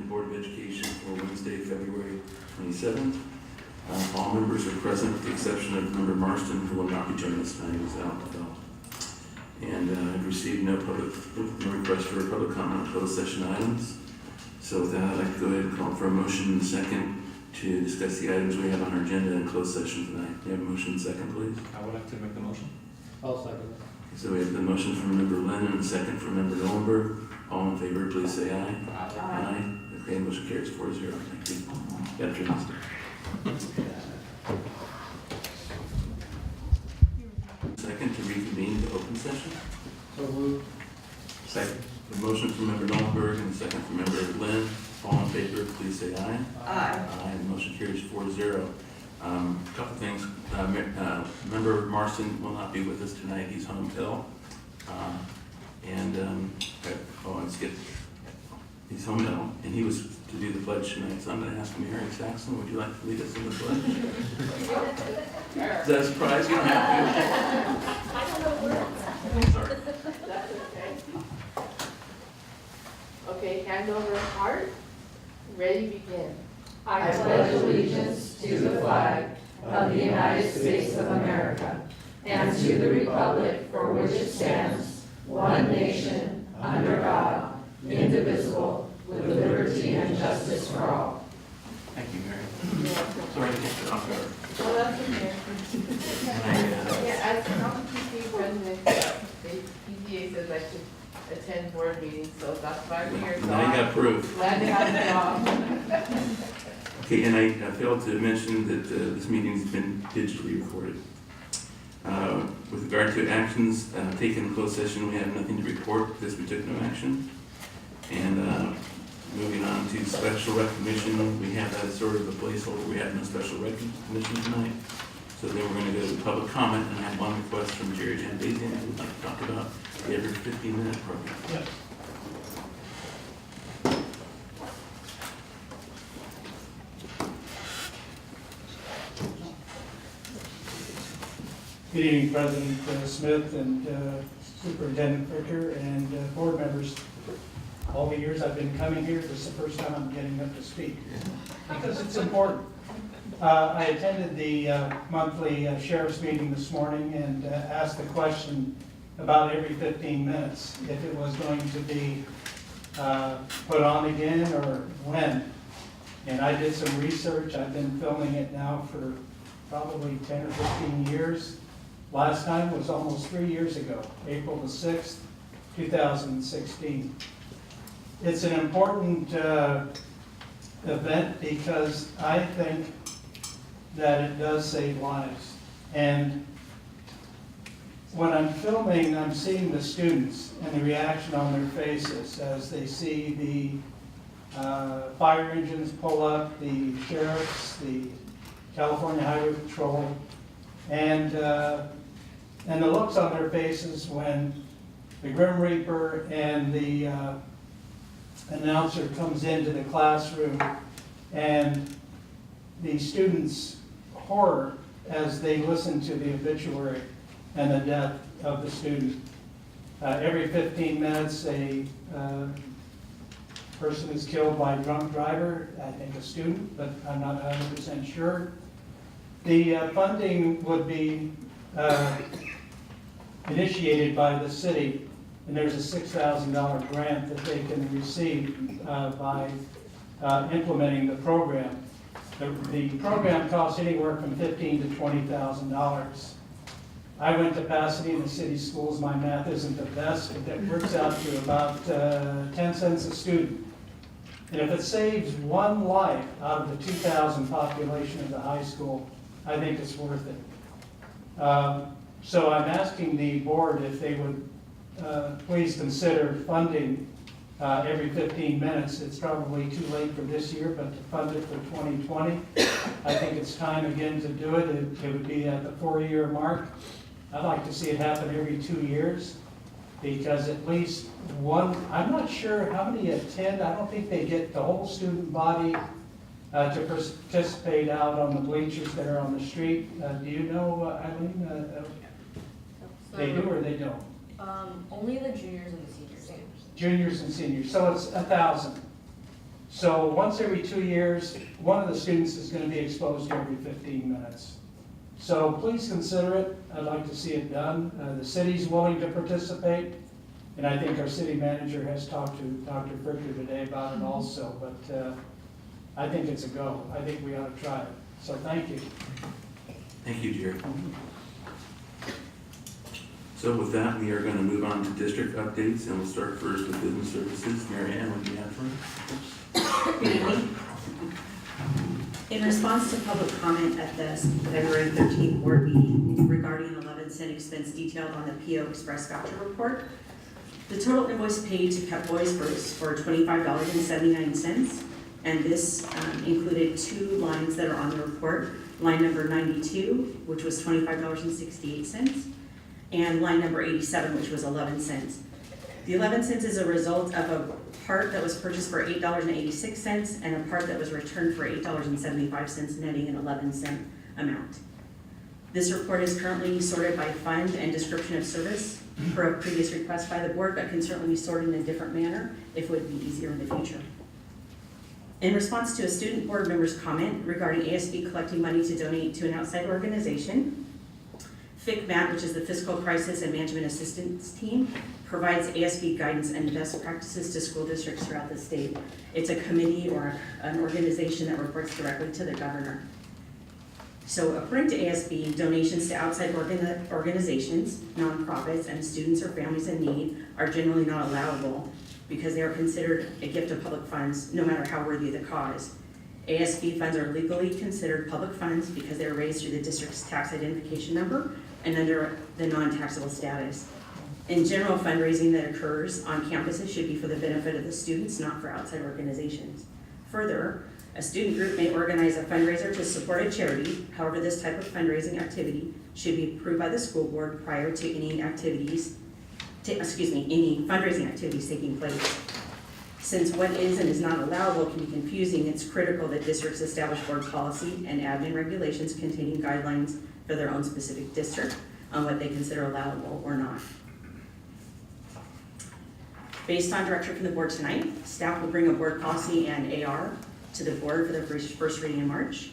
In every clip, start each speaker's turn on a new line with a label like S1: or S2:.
S1: Superintendent Board of Education for Wednesday, February 27th. All members are present with the exception of Member Marston, who will not be joining us tonight. He's out and about. And I've received no request for public comment on closed session items. So with that, I'd like to go ahead and call for a motion and a second to discuss the items we have on our agenda in closed session tonight. Do you have a motion and second, please?
S2: I would like to make the motion.
S3: I'll second
S1: So we have the motion from Member Lennon and a second from Member Nolenberg. All in favor, please say aye. Aye. Okay, motion carries 4-0. Thank you. Got your list. Second to reconvene the open session.
S3: So moved.
S1: Second. The motion from Member Nolenberg and a second from Member Lynn. All in favor, please say aye.
S4: Aye.
S1: Aye. The motion carries 4-0. Couple things. Member Marston will not be with us tonight. He's home ill. He's home ill, and he was to do the pledge tonight, so I'm going to ask Mary Saxon, would you like to lead us in the pledge? Is that a surprise? You don't have to.
S4: I don't know where.
S1: Sorry.
S4: That's okay. Okay, hand over heart. Ready, begin.
S5: I pledge allegiance to the flag of the United States of America and to the republic for which it stands, one nation, under God, indivisible, with liberty and justice for all.
S1: Thank you, Mary. Sorry to get you off guard.
S4: Well, that's okay. Yeah, as non-PTA president, the PTA says I should attend board meetings, so that's why I'm here. So
S1: Now you got proof.
S4: glad to have the job.
S1: Okay, and I failed to mention that this meeting's been digitally recorded. With regard to actions taken in closed session, we have nothing to report because we took no action. And moving on to special recognition, we have that as sort of a placeholder. We have no special recognition tonight. So then we're going to go to public comment, and I have one request from Jerry Jandazian who would like to talk about the every 15-minute program.
S3: Yes. Good evening, President Smith and Superintendent Fricker and board members. All the years I've been coming here, this is the first time I'm getting up to speak because it's important. I attended the monthly sheriff's meeting this morning and asked the question about every 15 minutes, if it was going to be put on again or when. And I did some research. I've been filming it now for probably 10 or 15 years. Last time was almost 3 years ago, April the 6th, 2016. It's an important event because I think that it does save lives. And when I'm filming, I'm seeing the students and the reaction on their faces as they see the fire engines pull up, the sheriffs, the California Highway Patrol, and the looks on their faces when the Grim Reaper and the announcer comes into the classroom, and the students' horror as they listen to the obituary and the death of the student. Every 15 minutes, a person is killed by a drunk driver, I think a student, but I'm not 100% sure. The funding would be initiated by the city, and there's a $6,000 grant that they can receive by implementing the program. The program costs anywhere from $15,000 to $20,000. I went to Pasadena City Schools. My math isn't the best, but that works out to about 10 cents a student. And if it saves one life out of the 2,000 population of the high school, I think it's worth it. So I'm asking the board if they would please consider funding every 15 minutes. It's probably too late for this year, but to fund it for 2020, I think it's time again to do it. It would be at the 4-year mark. I'd like to see it happen every 2 years because at least one, I'm not sure how many attend. I don't think they get the whole student body to participate out on the bleachers that are on the street. Do you know, Eileen? They do or they don't?
S6: Only the juniors and the seniors.
S3: Juniors and seniors, so it's 1,000. So once every 2 years, one of the students is going to be exposed to every 15 minutes. So please consider it. I'd like to see it done. The city's willing to participate, and I think our city manager has talked to Dr. Fricker today about it also, but I think it's a go. I think we ought to try it. So thank you.
S1: Thank you, Jerry. So with that, we are going to move on to district updates, and we'll start first with business services. Mary Ann, what do you have for us?
S2: Good evening. In response to public comment at the February 13th board meeting regarding 11-cent expense detailed on the PO Express voucher report, the total invoice paid to Pep Boys was for $25.79, and this included 2 lines that are on the report. Line number 92, which was $25.68, and line number 87, which was 11 cents. The 11 cents is a result of a part that was purchased for $8.86 and a part that was returned for $8.75, netting an 11-cent amount. This report is currently sorted by fund and description of service per a previous request by the board, but can certainly be sorted in a different manner if it would be easier in the future. In response to a student board member's comment regarding ASB collecting money to donate to an outside organization, FICMAT, which is the Fiscal Crisis and Management Assistance Team, provides ASB guidance and best practices to school districts throughout the state. It's a committee or an organization that reports directly to the governor. So according to ASB, donations to outside organizations, nonprofits, and students or families in need are generally not allowable because they are considered a gift of public funds, no matter how worthy the cause. ASB funds are legally considered public funds because they are raised through the district's tax identification number and under the non-taxable status. In general, fundraising that occurs on campuses should be for the benefit of the students, not for outside organizations. Further, a student group may organize a fundraiser to support a charity. However, this type of fundraising activity should be approved by the school board prior to any fundraising activities taking place. Since what is and is not allowable can be confusing, it's critical that districts establish board policy and admin regulations containing guidelines for their own specific district on what they consider allowable or not. Based on direction from the board tonight, staff will bring a board policy and AR to the board for the first reading in March.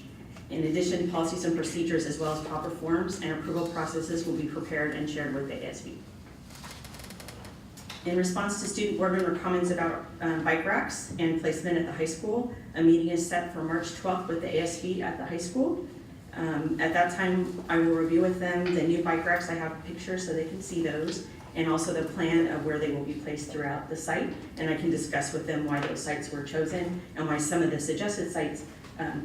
S2: In addition, policies and procedures as well as proper forms and approval processes will be prepared and shared with the ASB. In response to student board member comments about bike racks and placement at the high school, a meeting is set for March 12th with the ASB at the high school. At that time, I will review with them the new bike racks. I have pictures so they can see those, and also the plan of where they will be placed throughout the site. And I can discuss with them why those sites were chosen and why some of the suggested sites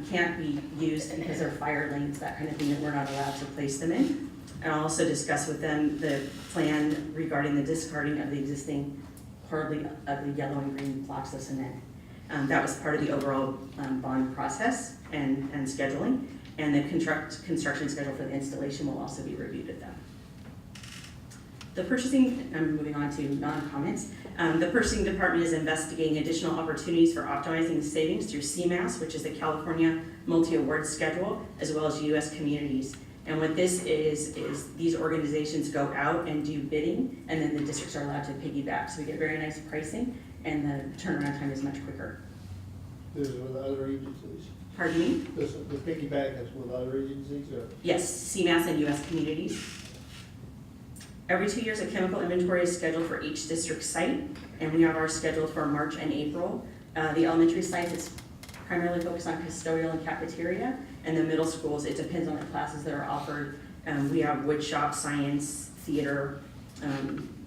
S2: can't be used because they're fire lanes, that kind of thing that we're not allowed to place them in. And I'll also discuss with them the plan regarding the discarding of the existing horribly ugly yellow and green blocks of cement. That was part of the overall bond process and scheduling. And the construction schedule for the installation will also be reviewed with them. The purchasing, I'm moving on to non-comments. The purchasing department is investigating additional opportunities for optimizing savings through CMAS, which is the California Multi-Award Schedule, as well as U.S. communities. And what this is these organizations go out and do bidding, and then the districts are allowed to piggyback. So we get very nice pricing, and the turnaround time is much quicker.
S6: This is with other agencies?
S2: Pardon me?
S6: The piggyback is with other agencies, or?
S2: Yes, CMAS and U.S. communities. Every 2 years, a chemical inventory is scheduled for each district site, and we have ours scheduled for March and April. The elementary sites, it's primarily focused on custodial and cafeteria, and the middle schools, it depends on the classes that are offered. We have wood shop, science, theater,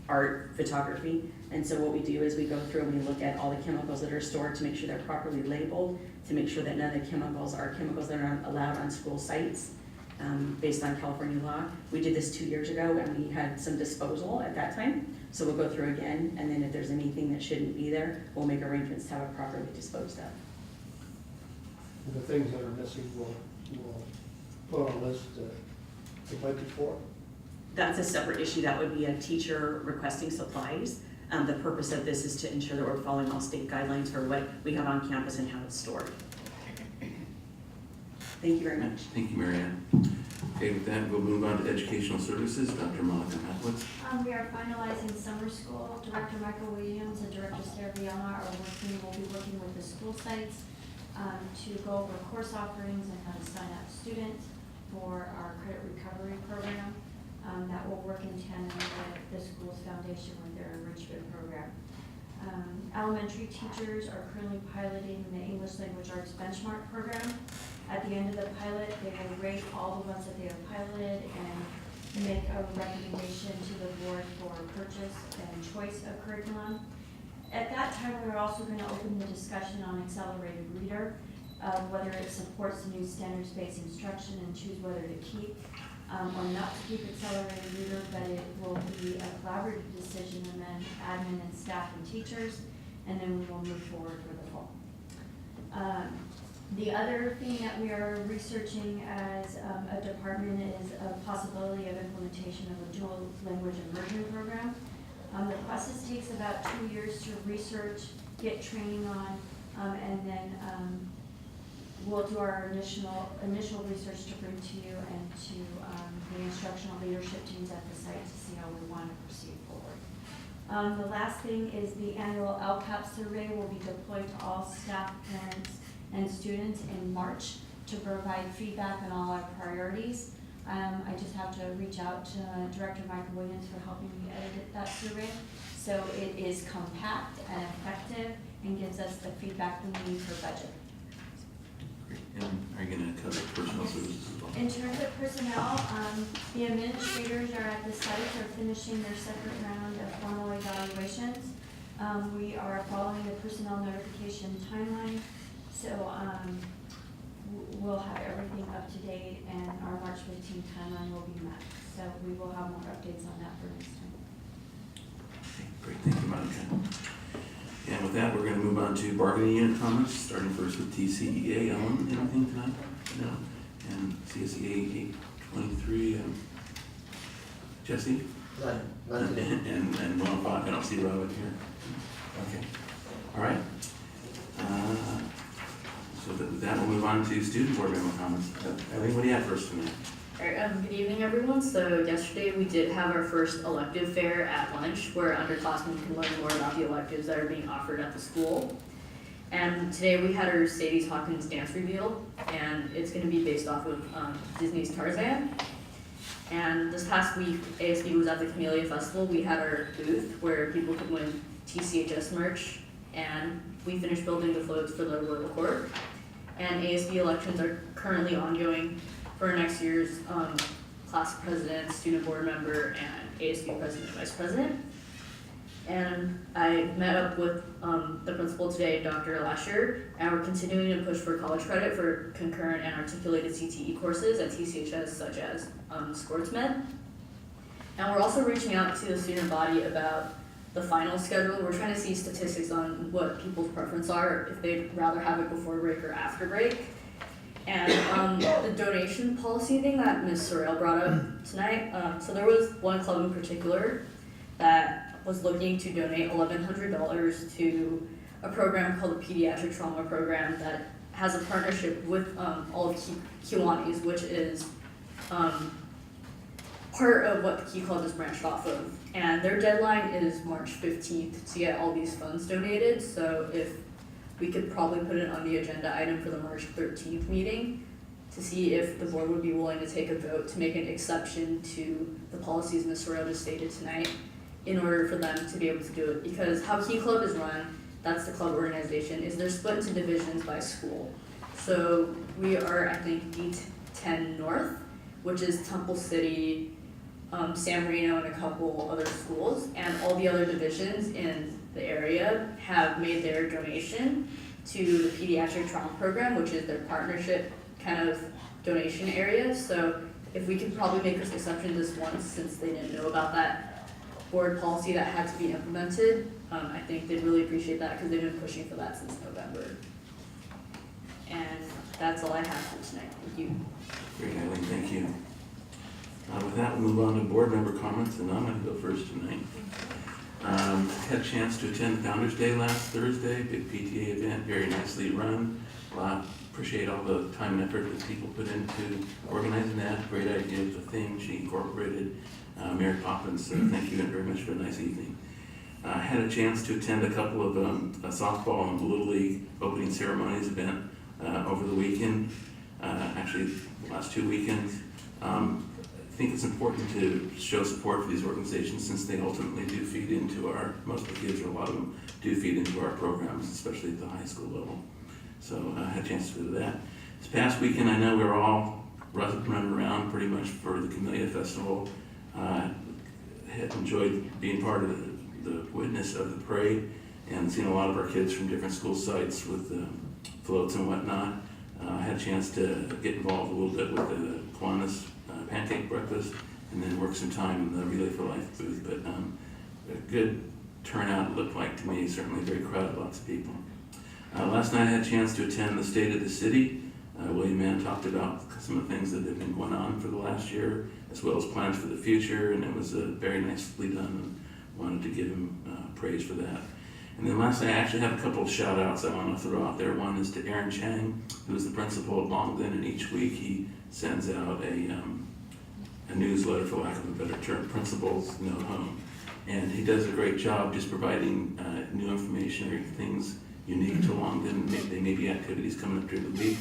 S2: art, photography, and so what we do is we go through and we look at all the chemicals that are stored to make sure they're properly labeled, to make sure that none of the chemicals are chemicals that are not allowed on school sites. Based on California law. We did this 2 years ago and we had some disposal at that time. So we'll go through again, and then if there's anything that shouldn't be there, we'll make arrangements to have it properly disposed of.
S6: And the things that are missing, we'll put on a list to budget for?
S2: That's a separate issue. That would be a teacher requesting supplies. The purpose of this is to ensure that we're following all state guidelines for what we have on campus and how it's stored. Thank you very much.
S1: Thank you, Mary Ann. Okay, with that, we'll move on to educational services. Dr. Monica Matlitz.
S7: We are finalizing summer school. Director Michael Williams and Director Sarah Viana will be working with the school sites to go over course offerings and how to sign up students for our credit recovery program. That will work in tandem with the school's foundation with their enrichment program. Elementary teachers are currently piloting the English Language Arts Benchmark program. At the end of the pilot, they will rate all the ones that they have piloted and make a recommendation to the board for purchase and choice of curriculum. At that time, we're also going to open the discussion on accelerated reader, whether it supports the new standards-based instruction and choose whether to keep or not to keep accelerated reader, but it will be a collaborative decision among admin and staff and teachers, and then we will move forward for the fall. The other thing that we are researching as a department is a possibility of implementation of a dual language immersion program. The process takes about 2 years to research, get training on, and then we'll do our initial research to bring to you and to the instructional leadership teams at the site to see how we want to proceed forward. The last thing is the annual LCAP survey will be deployed to all staff, parents, and students in March to provide feedback on all our priorities. I just have to reach out to Director Michael Williams for helping me edit that survey. So it is compact and effective and gives us the feedback we need for budget.
S1: And are you going to cover personnel services as well?
S7: In terms of personnel, the administrators are at the site, they're finishing their second round of formal evaluations. We are following the personnel notification timeline, so we'll have everything up to date and our March 15th timeline will be met. So we will have more updates on that for next time.
S1: Okay, great, thank you, Monica. And with that, we're going to move on to bargaining unit comments, starting first with TCEA. Ellen, anything tonight? No. And CSEA 823, Jesse?
S8: None today.
S1: And 105, I don't see Robert here. Okay, all right. So with that, we'll move on to student board member comments. Eileen, what do you have first tonight?
S9: All right, good evening, everyone. So yesterday we did have our first elective fair at lunch where underclassmen can learn more about the electives that are being offered at the school. And today we had our Sadie Hawkins dance reveal, and it's going to be based off of Disney's Tarzan. And this past week, ASB was at the Camellia Festival. We had our booth where people could win TCHS merch, and we finished building the floats for the Royal Court. And ASB elections are currently ongoing for next year's class president, student board member, and ASB president and vice president. And I met up with the principal today, Dr. Lasher, and we're continuing to push for college credit for concurrent and articulated CTE courses at TCHS, such as sports med. And we're also reaching out to the student body about the final schedule. We're trying to see statistics on what people's preference are, if they'd rather have it before break or after break. And the donation policy thing that Ms. Sorrell brought up tonight, so there was one club in particular that was looking to donate $1,100 to a program called the Pediatric Trauma Program that has a partnership with all of Kiwanis, which is part of what the Key Club is branched off of. And their deadline is March 15th to get all these funds donated, so if we could probably put it on the agenda item for the March 13th meeting to see if the board would be willing to take a vote to make an exception to the policies Ms. Sorrell just stated tonight in order for them to be able to do it. Because how Key Club is run, that's the club organization, is they're split into divisions by school. So we are, I think, D10 North, which is Temple City, San Marino, and a couple other schools, and all the other divisions in the area have made their donation to the Pediatric Trauma Program, which is their partnership kind of donation area. So if we could probably make this exception this once, since they didn't know about that board policy that had to be implemented, I think they'd really appreciate that because they've been pushing for that since November. And that's all I have for tonight. Thank you.
S1: Great, Eileen, thank you. With that, we'll move on to board member comments, and I'm going to go first tonight. Had a chance to attend Founder's Day last Thursday, big PTA event, very nicely run. Appreciate all the time and effort that people put into organizing that. Great idea of the theme she incorporated. Mary Poppins, thank you very much for a nice evening. Had a chance to attend a couple of a softball and Little League opening ceremonies event over the weekend, actually the last 2 weekends. I think it's important to show support for these organizations since they ultimately do feed into most of the kids, or a lot of them, do feed into our programs, especially at the high school level. So I had a chance to do that. This past weekend, I know we were all running around pretty much for the Camellia Festival. Had enjoyed being part of the witness of the parade and seeing a lot of our kids from different school sites with floats and whatnot. I had a chance to get involved a little bit with the Kiwanis pancake breakfast and then work some time in the Relay for Life booth. But a good turnout, it looked like to me, certainly very crowded, lots of people. Last night I had a chance to attend the State of the City. William Mann talked about some of the things that have been going on for the last year, as well as plans for the future, and it was very nicely done, and wanted to give him praise for that. And then lastly, I actually have a couple of shout outs I want to throw out there. One is to Aaron Chang, who is the principal of Longden, and each week he sends out a newsletter, for lack of a better term, Principals Note Home. And he does a great job just providing new information or things unique to Longden. There may be activities coming up during the week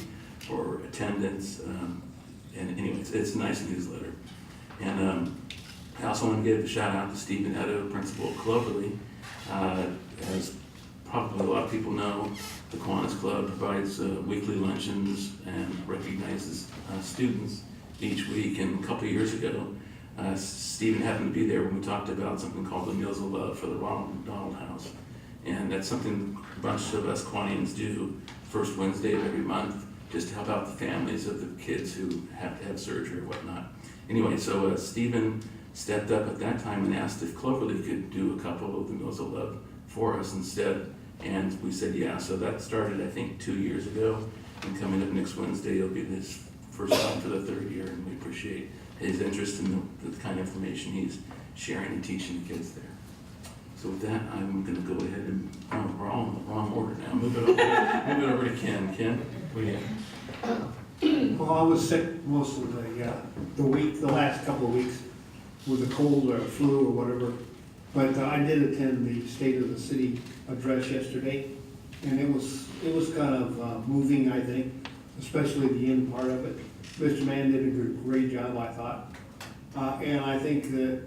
S1: or attendance. And anyway, it's a nice newsletter. And I also want to give a shout out to Stephen Edo, principal of Cloverly. As probably a lot of people know, the Kiwanis Club provides weekly luncheons and recognizes students each week. And a couple of years ago, Stephen happened to be there when we talked about something called the Meals of Love for the Ronald McDonald House. And that's something a bunch of us Kiwanians do first Wednesday of every month, just to help out the families of the kids who have to have surgery or whatnot. Anyway, so Stephen stepped up at that time and asked if Cloverly could do a couple of the Meals of Love for us instead, and we said yeah. So that started, I think, 2 years ago, and coming up next Wednesday, it'll be his first time for the third year, and we appreciate his interest in the kind of information he's sharing and teaching the kids there. So with that, I'm going to go ahead and, we're all in the wrong order now. Move it over to Ken. Ken, what do you have?
S6: Well, I was sick most of the last couple of weeks with a cold or a flu or whatever. But I did attend the State of the City address yesterday, and it was kind of moving, I think, especially the end part of it. Mr. Mann did a great job, I thought. And I think that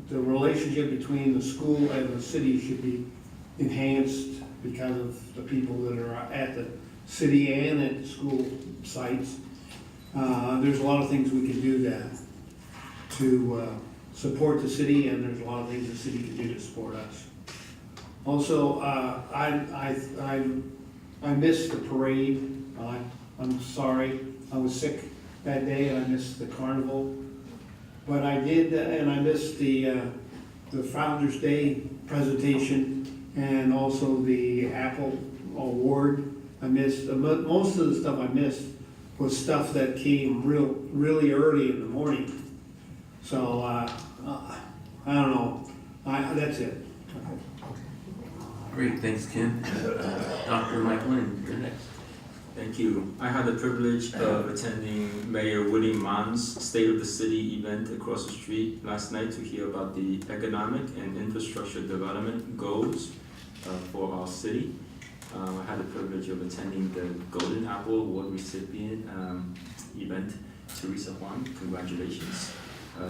S6: the relationship between the school and the city should be enhanced because of the people that are at the city and at the school sites. There's a lot of things we can do to support the city, and there's a lot of things the city can do to support us. Also, I missed the parade. I'm sorry, I was sick that day and I missed the carnival. But I did, and I missed the Founder's Day presentation and also the Apple Award. I missed, most of the stuff I missed was stuff that came really early in the morning. So, I don't know, that's it.
S1: Great, thanks, Ken. Dr. Mike Lynn, you're next.
S8: Thank you. I had the privilege of attending Mayor William Mann's State of the City event across the street last night to hear about the economic and infrastructure development goals for our city. I had the privilege of attending the Golden Apple Award recipient event. Teresa Huang, congratulations.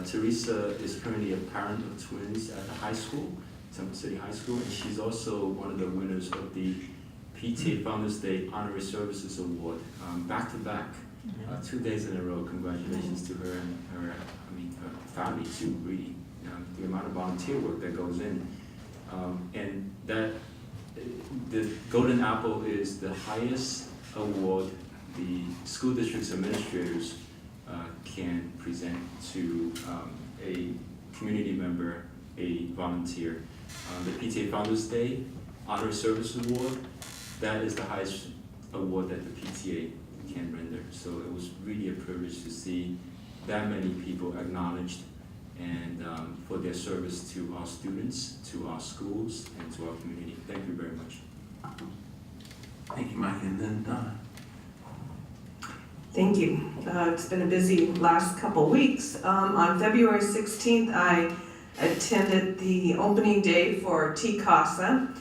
S8: Teresa is currently a parent of twins at the high school, Temple City High School, and she's also one of the winners of the PTA Founders Day Honorary Services Award, back to back, 2 days in a row. Congratulations to her and her family too. Really, the amount of volunteer work that goes in, and that the Golden Apple is the highest award the school district's administrators can present to a community member, a volunteer. The PTA Founders Day Honorary Service Award, that is the highest award that the PTA can render. So it was really a privilege to see that many people acknowledged and for their service to our students, to our schools, and to our community. Thank you very much.
S1: Thank you, Mike, and then Donna.
S10: Thank you. It's been a busy last couple weeks. On February 16th, I attended the opening day for Tcusd,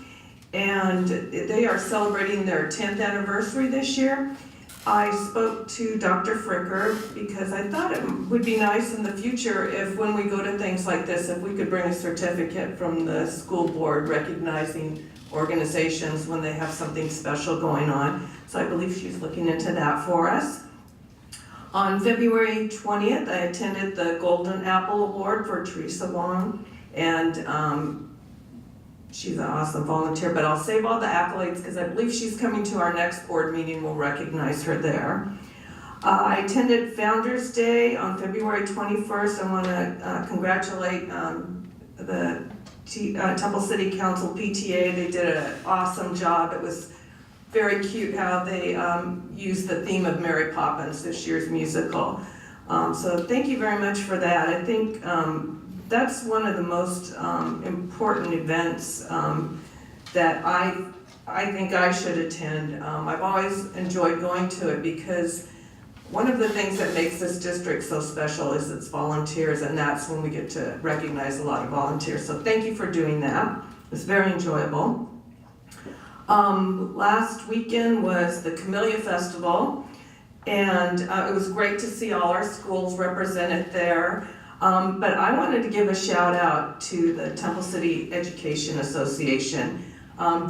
S10: and they are celebrating their 10th anniversary this year. I spoke to Dr. Fricker because I thought it would be nice in the future if when we go to things like this, if we could bring a certificate from the school board recognizing organizations when they have something special going on. So I believe she's looking into that for us. On February 20th, I attended the Golden Apple Award for Teresa Wong, and she's an awesome volunteer, but I'll save all the accolades because I believe she's coming to our next board meeting. We'll recognize her there. I attended Founders Day on February 21st. I want to congratulate the Temple City Council PTA. They did an awesome job. It was very cute how they used the theme of Mary Poppins, this year's musical. So thank you very much for that. I think that's one of the most important events that I think I should attend. I've always enjoyed going to it because one of the things that makes this district so special is its volunteers, and that's when we get to recognize a lot of volunteers. So thank you for doing that. It's very enjoyable. Last weekend was the Camellia Festival, and it was great to see all our schools represented there. But I wanted to give a shout out to the Temple City Education Association.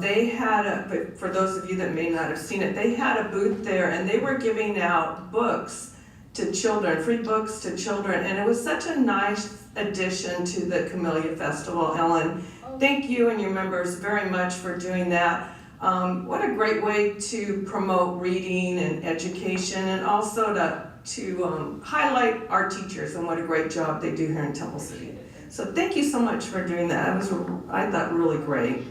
S10: They had, for those of you that may not have seen it, they had a booth there and they were giving out books to children, free books to children, and it was such a nice addition to the Camellia Festival. Ellen, thank you and your members very much for doing that. What a great way to promote reading and education, and also to highlight our teachers and what a great job they do here in Temple City. So thank you so much for doing that. It was, I thought, really great.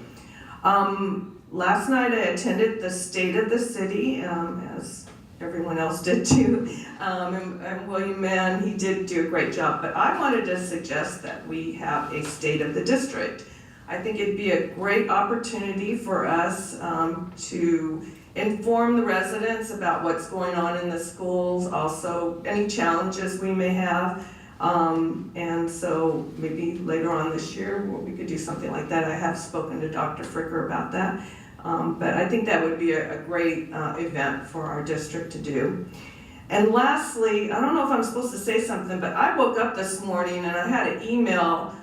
S10: Last night I attended the State of the City, as everyone else did too, and William Mann, he did do a great job, but I wanted to suggest that we have a State of the District. I think it'd be a great opportunity for us to inform the residents about what's going on in the schools, also any challenges we may have. And so maybe later on this year we could do something like that. I have spoken to Dr. Fricker about that. But I think that would be a great event for our district to do. And lastly, I don't know if I'm supposed to say something, but I woke up this morning and I had an email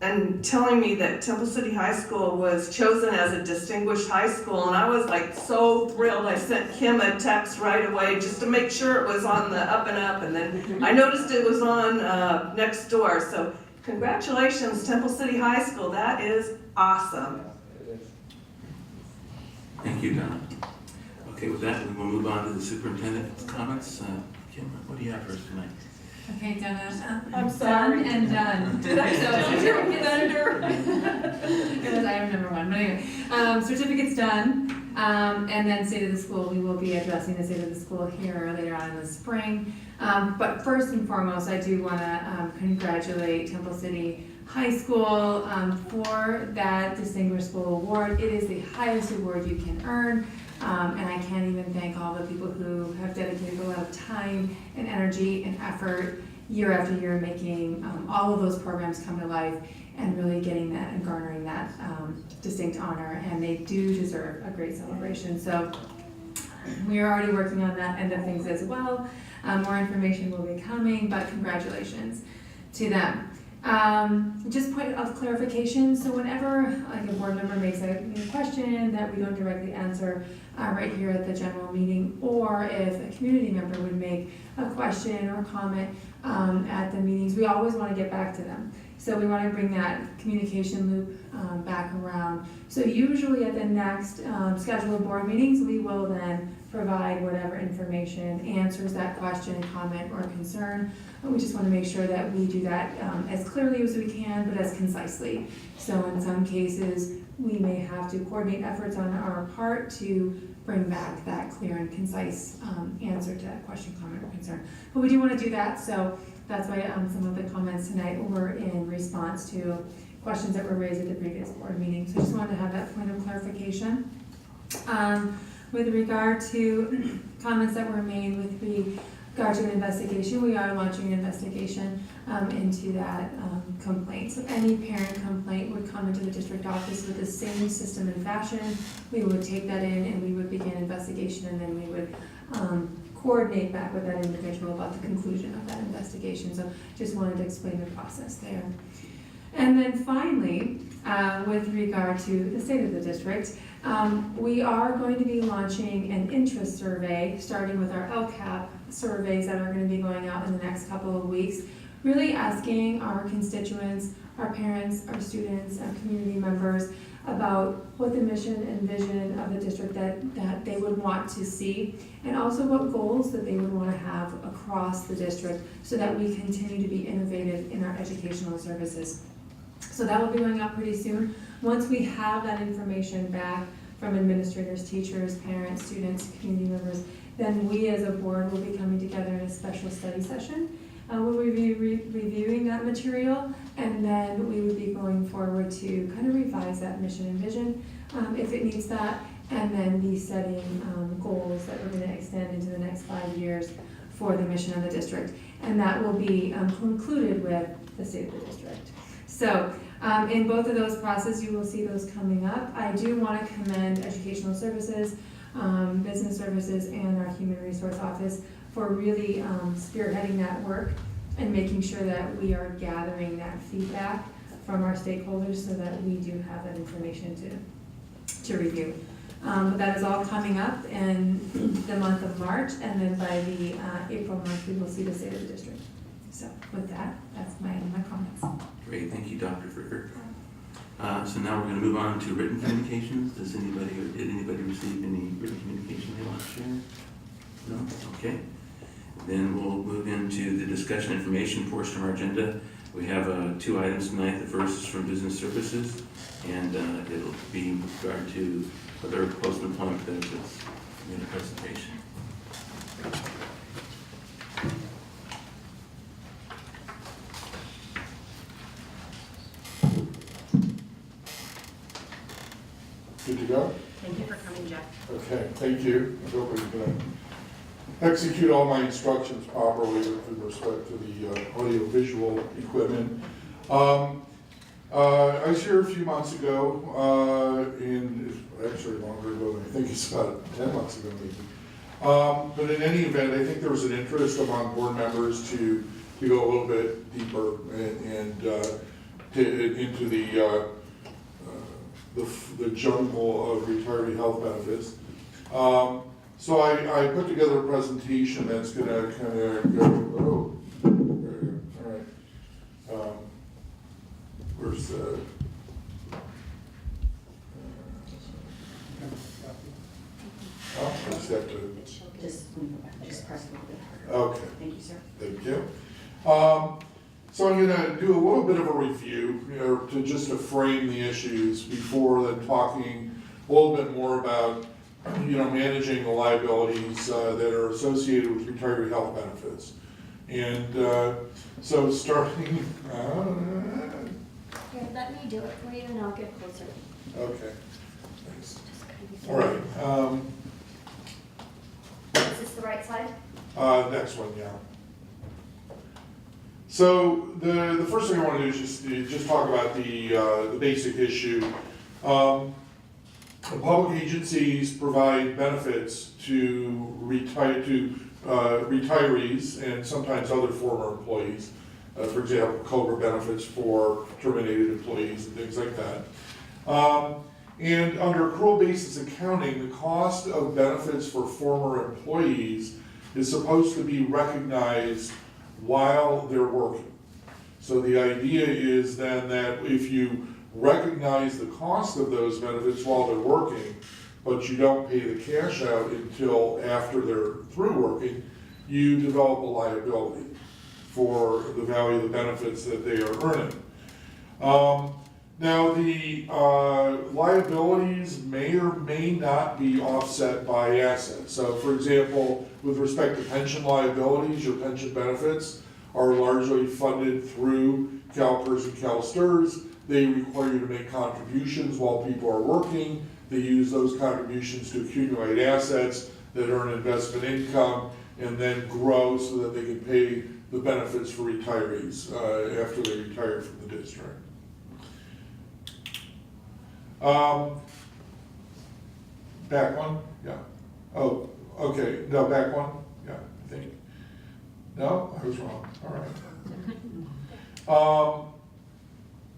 S10: and telling me that Temple City High School was chosen as a distinguished high school, and I was like so thrilled. I sent Kim a text right away just to make sure it was on the up and up, and then I noticed it was on next door. So congratulations, Temple City High School. That is awesome.
S1: Thank you, Donna. Okay, with that, we'll move on to the superintendent's comments. Kim, what do you have for us tonight?
S11: Okay, Donna.
S5: I'm sorry.
S11: Done and done. So it was item number one, but anyway, certificate's done. And then state of the school, we will be addressing the state of the school here later on in the spring. But first and foremost, I do want to congratulate Temple City High School for that Distinguished School Award. It is the highest award you can earn. And I can't even thank all the people who have dedicated a lot of time and energy and effort year after year making all of those programs come to life and really getting that and garnering that distinct honor. And they do deserve a great celebration. So we are already working on that end of things as well. More information will be coming, but congratulations to them. Just point of clarification, so whenever like a board member makes a question that we don't directly answer right here at the general meeting, or if a community member would make a question or comment at the meetings, we always want to get back to them. So we want to bring that communication loop back around. So usually at the next scheduled board meetings, we will then provide whatever information answers that question, comment, or concern. We just want to make sure that we do that as clearly as we can, but as concisely. So in some cases, we may have to coordinate efforts on our part to bring back that clear and concise answer to that question, comment, or concern. But we do want to do that, so that's why some of the comments tonight were in response to questions that were raised at the previous board meeting. So I just wanted to have that point of clarification. With regard to comments that were made with regard to an investigation, we are launching an investigation into that complaint. So any parent complaint would come into the district office with the same system and fashion. We would take that in and we would begin investigation, and then we would coordinate back with that individual about the conclusion of that investigation. So just wanted to explain the process there. And then finally, with regard to the state of the district, we are going to be launching an interest survey, starting with our LCAP surveys that are going to be going out in the next couple of weeks, really asking our constituents, our parents, our students, our community members about what the mission and vision of the district that they would want to see, and also what goals that they would want to have across the district so that we continue to be innovative in our educational services. So that will be going out pretty soon. Once we have that information back from administrators, teachers, parents, students, community members, then we as a board will be coming together in a special study session. We'll be reviewing that material, and then we would be going forward to kind of revise that mission and vision if it needs that, and then be setting goals that we're going to extend into the next 5 years for the mission of the district. And that will be concluded with the state of the district. So in both of those processes, you will see those coming up. I do want to commend Educational Services, Business Services, and our Human Resource Office for really spearheading that work and making sure that we are gathering that feedback from our stakeholders so that we do have that information to review. But that is all coming up in the month of March, and then by the April month, we will see the state of the district. So with that, that's my comments.
S1: Great, thank you, Dr. Fricker. So now we're going to move on to written communications. Did anybody receive any written communication they want to share? No? Okay. Then we'll move into the discussion information portion of our agenda. We have 2 items tonight. The first is from Business Services, and it'll be with regard to other post-employment benefits in the presentation.
S12: Good to go?
S2: Thank you for coming, Jeff.
S12: Okay, thank you. I hope we can execute all my instructions properly with respect to the audio-visual equipment. I was here a few months ago, and actually longer ago than I think it's about 10 months ago maybe. But in any event, I think there was an interest among board members to go a little bit deeper into the jungle of retiree health benefits. So I put together a presentation that's going to kind of go, all right. Where's the, I just have to.
S2: Just press a little bit harder.
S12: Okay.
S2: Thank you, sir.
S12: Thank you. So I'm going to do a little bit of a review, to frame the issues before then talking a little bit more about, managing the liabilities that are associated with retiree health benefits. And so starting.
S7: Here, let me do it for you and I'll get closer.
S12: Okay. Thanks. All right.
S7: Is this the right side?
S12: Next one, yeah. So the first thing I want to do is just talk about the basic issue. Public agencies provide benefits to retirees and sometimes other former employees. For example, COBRA benefits for terminated employees and things like that. And under accrual basis accounting, the cost of benefits for former employees is supposed to be recognized while they're working. So the idea is then that if you recognize the cost of those benefits while they're working, but you don't pay the cash out until after they're through working, you develop a liability for the value of the benefits that they are earning. Now, the liabilities may or may not be offset by assets. So for example, with respect to pension liabilities, your pension benefits are largely funded through CalPERS and CalSTRS. They require you to make contributions while people are working. They use those contributions to accumulate assets that earn investment income and then grow so that they can pay the benefits for retirees after they retire from the district. Back one? Yeah. Oh, okay. No, back one? Yeah, I think. No, I was wrong. All right.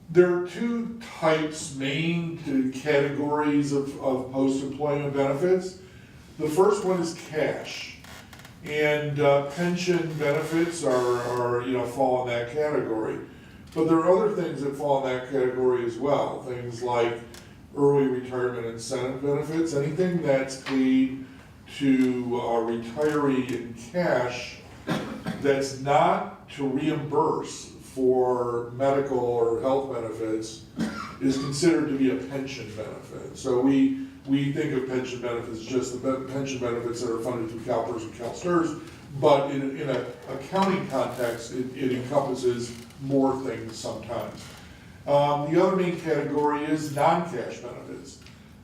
S12: There are two main categories of post-employment benefits. The first one is cash. And pension benefits are fall in that category. But there are other things that fall in that category as well. Things like early retirement incentive benefits, anything that's paid to a retiree in cash that's not to reimburse for medical or health benefits is considered to be a pension benefit. So we think of pension benefits just the pension benefits that are funded through CalPERS and CalSTRS, but in an accounting context, it encompasses more things sometimes. The other main category is non-cash benefits.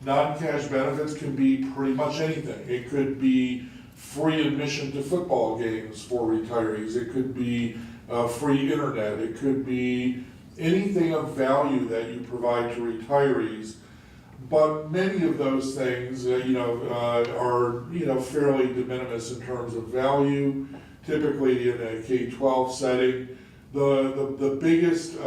S12: Non-cash benefits can be pretty much anything. It could be free admission to football games for retirees. It could be free internet. It could be anything of value that you provide to retirees. But many of those things, are fairly de minimis in terms of value. Typically, in a K-12 setting, the biggest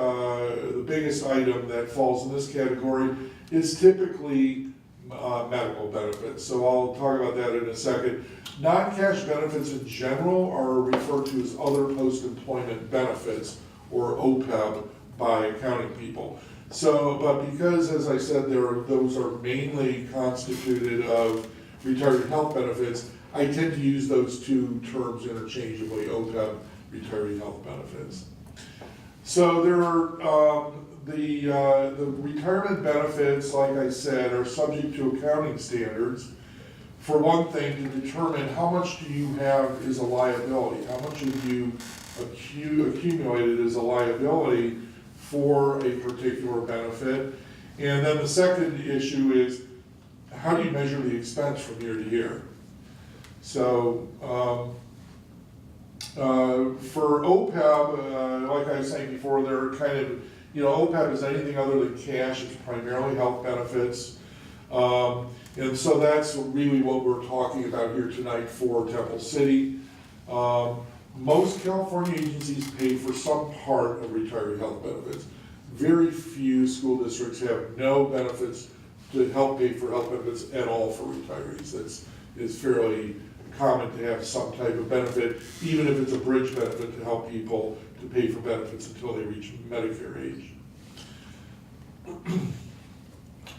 S12: item that falls in this category is typically medical benefits. So I'll talk about that in a second. Non-cash benefits in general are referred to as other post-employment benefits, or OPEB, by accounting people. So, but because, as I said, those are mainly constituted of retiree health benefits, I tend to use those two terms interchangeably, OPEB, retiree health benefits. So there are, the retirement benefits, like I said, are subject to accounting standards. For one thing, to determine how much do you have as a liability, how much have you accumulated as a liability for a particular benefit. And then the second issue is, how do you measure the expense from year to year? So for OPEB, like I was saying before, they're kind of, OPEB is anything other than cash. It's primarily health benefits. And so that's really what we're talking about here tonight for Temple City. Most California agencies pay for some part of retiree health benefits. Very few school districts have no benefits to help pay for health benefits at all for retirees. It's fairly common to have some type of benefit, even if it's a bridge benefit to help people to pay for benefits until they reach Medicare age.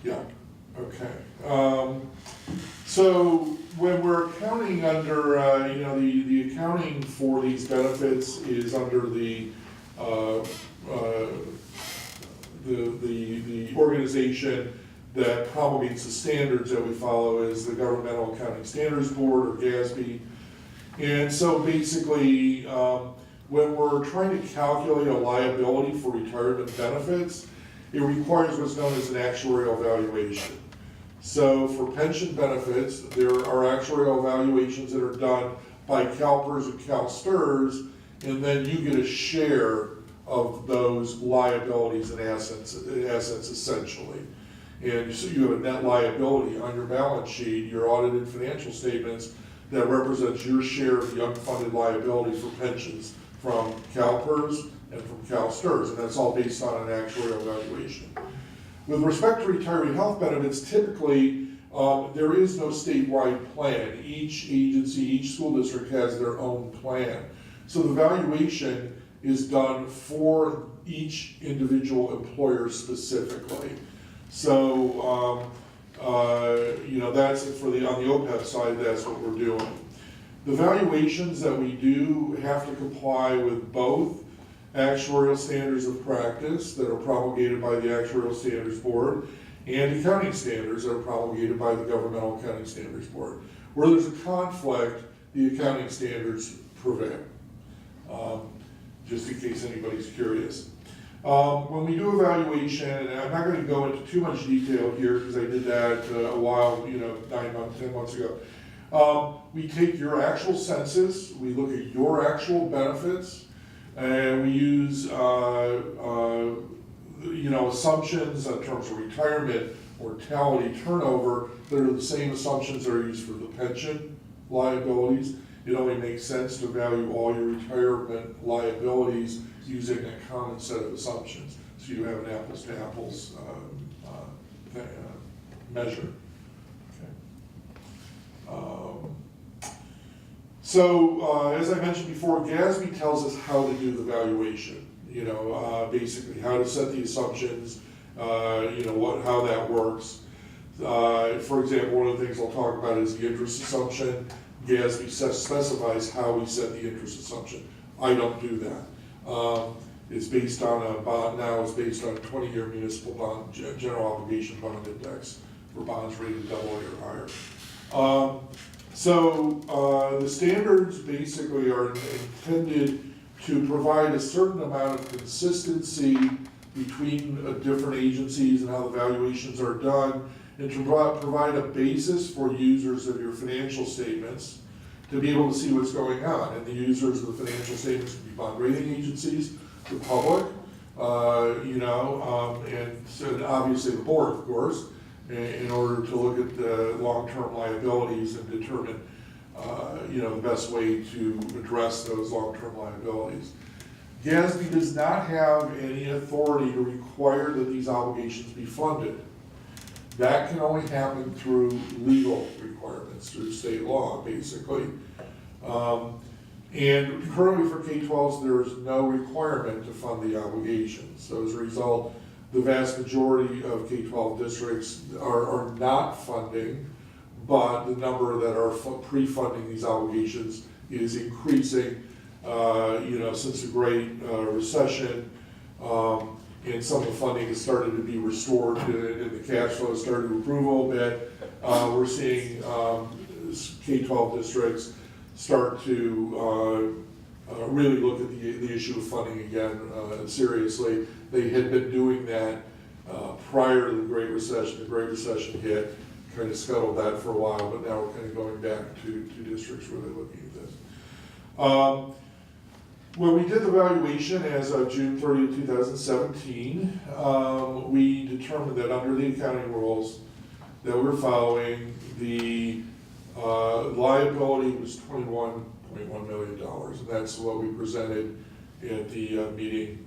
S12: Yeah, okay. So when we're accounting under, the accounting for these benefits is under the organization that promulgates the standards that we follow is the Governmental Accounting Standards Board, or GASB. And so basically, when we're trying to calculate a liability for retirement benefits, it requires what's known as an actuarial valuation. So for pension benefits, there are actuarial evaluations that are done by CalPERS and CalSTRS, and then you get a share of those liabilities and assets essentially. And so you have a net liability on your balance sheet, your audited financial statements, that represents your share of the unfunded liabilities for pensions from CalPERS and from CalSTRS, and that's all based on an actuarial valuation. With respect to retiree health benefits, typically there is no statewide plan. Each agency, each school district has their own plan. So the valuation is done for each individual employer specifically. So, that's on the OPEB side, that's what we're doing. The valuations that we do have to comply with both actuarial standards of practice that are promulgated by the Actuarial Standards Board, and accounting standards that are promulgated by the Governmental Accounting Standards Board. Where there's a conflict, the accounting standards prevail, just in case anybody's curious. When we do evaluation, and I'm not going to go into too much detail here because I did that a while, 9 months, 10 months ago. We take your actual census, we look at your actual benefits, and we use assumptions in terms of retirement, mortality, turnover that are the same assumptions that are used for the pension liabilities. It only makes sense to value all your retirement liabilities using a common set of assumptions. So you have an apples to apples measure. Okay. As I mentioned before, GASB tells us how to do the valuation. Basically how to set the assumptions, how that works. For example, one of the things I'll talk about is the interest assumption. GASB specifies how we set the interest assumption. I don't do that. It's based on a bond now, it's based on a 20-year municipal bond, general obligation bond index for bonds rated AA or higher. The standards basically are intended to provide a certain amount of consistency between different agencies and how the valuations are done, and to provide a basis for users of your financial statements to be able to see what's going on. And the users of the financial statements can be bond rating agencies, the public, and so obviously the board, of course, in order to look at the long-term liabilities and determine the best way to address those long-term liabilities. GASB does not have any authority to require that these obligations be funded. That can only happen through legal requirements, through state law, basically. And currently for K-12s, there is no requirement to fund the obligations. So as a result, the vast majority of K-12 districts are not funding, but the number that are pre-funding these obligations is increasing, since the Great Recession, and some of the funding has started to be restored and the cash flow has started to improve a little bit. We're seeing K-12 districts start to really look at the issue of funding again seriously. They had been doing that prior to the Great Recession. The Great Recession hit, kind of scuttled that for a while, but now we're kind of going back to districts really looking at this. When we did the valuation as of June 30th, 2017, we determined that under the accounting rules that we're following, the liability was $21.1 million, and that's what we presented at the meeting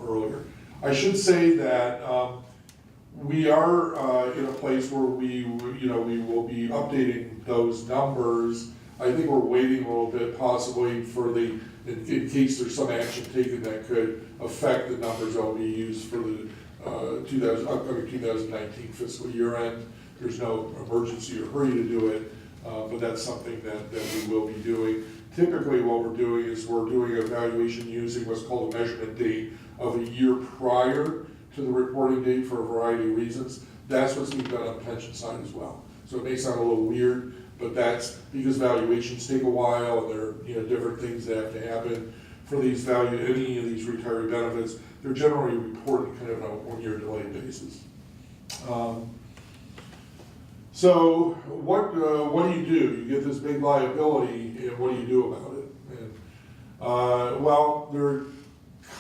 S12: earlier. I should say that we are in a place where we will be updating those numbers. I think we're waiting a little bit, possibly for in case there's some action taken that could affect the numbers that will be used for the upcoming 2019 fiscal year end. There's no emergency or hurry to do it, but that's something that we will be doing. Typically what we're doing is we're doing a valuation using what's called a measurement date of a year prior to the reporting date for a variety of reasons. That's what's being done on the pension side as well. So it may sound a little weird, but that's because valuations take a while, and there are different things that have to happen for these any of these retiree benefits. They're generally reported kind of on a one-year delay basis. So what do? You get this big liability, and what do you do about it? And, well, there are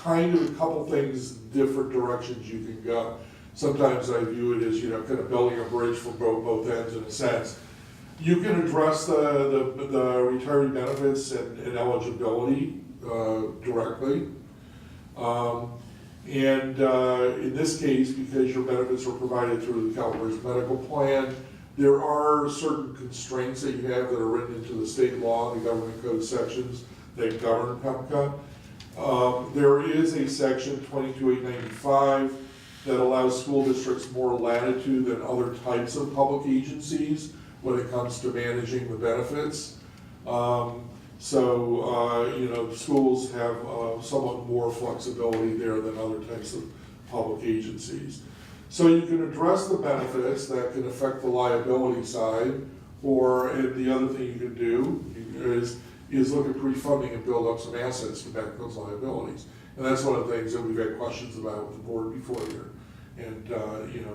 S12: kind of a couple things, different directions you can go. Sometimes I view it as kind of building a bridge from both ends in a sense. You can address the retiree benefits and eligibility directly. In this case, because your benefits are provided through the California medical plan, there are certain constraints that you have that are written into the state law, the government code sections that govern PEMCA. There is a section 22895 that allows school districts more latitude than other types of public agencies when it comes to managing the benefits. So, schools have somewhat more flexibility there than other types of public agencies. So you can address the benefits that can affect the liability side, and the other thing you can do is look at pre-funding and build up some assets to back those liabilities. And that's one of the things that we've had questions about with the board before here. And,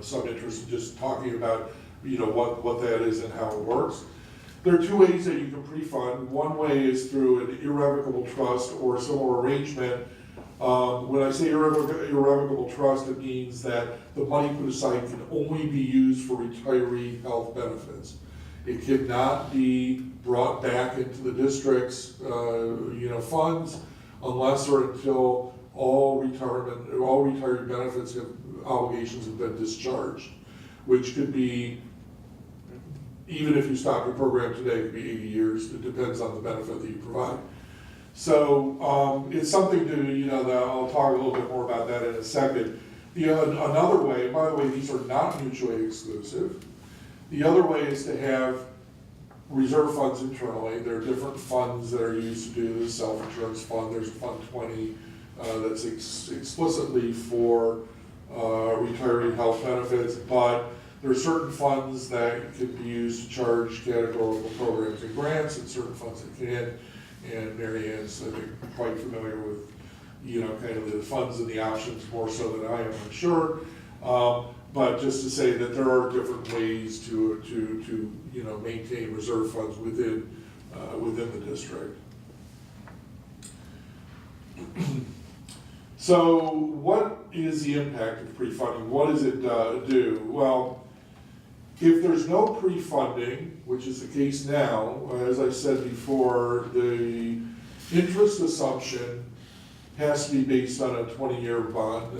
S12: some interest in just talking about, what that is and how it works. There are two ways that you can pre-fund. One way is through an irrevocable trust or a similar arrangement. When I say irrevocable trust, it means that the money put aside can only be used for retiree health benefits. It cannot be brought back into the district's, funds unless or until all retiree benefits obligations have been discharged, which could be, even if you stop your program today, it could be 80 years. It depends on the benefit that you provide. So it's something to, that I'll talk a little bit more about that in a second. Another way, by the way, these are not mutually exclusive. The other way is to have reserve funds internally. There are different funds that are used to do this. Self-insurance fund, there's Fund 20 that's explicitly for retiree health benefits, but there are certain funds that can be used to charge categorical programs and grants, and certain funds that can. And Mary Ann's, I think, quite familiar with, kind of the funds and the options more so than I am, I'm sure. But just to say that there are different ways to maintain reserve funds within the district. So what is the impact of pre-funding? What does it do? Well, if there's no pre-funding, which is the case now, as I said before, the interest assumption has to be based on a 20-year bond,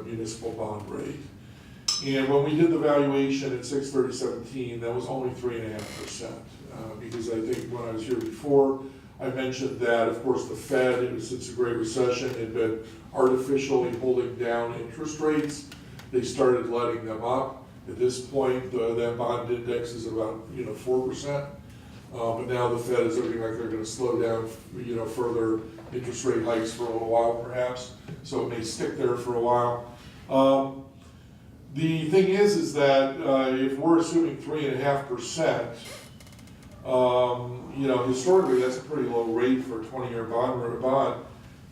S12: municipal bond rate. And when we did the valuation at 6/30/17, that was only 3.5%. Because I think when I was here before, I mentioned that, of course, the Fed, since the Great Recession, had been artificially holding down interest rates. They started letting them up. At this point, that bond index is about 4%. But now the Fed is looking like they're going to slow down further interest rate hikes for a little while, perhaps. So it may stick there for a while. The thing is that if we're assuming 3.5%, historically that's a pretty low rate for a 20-year bond,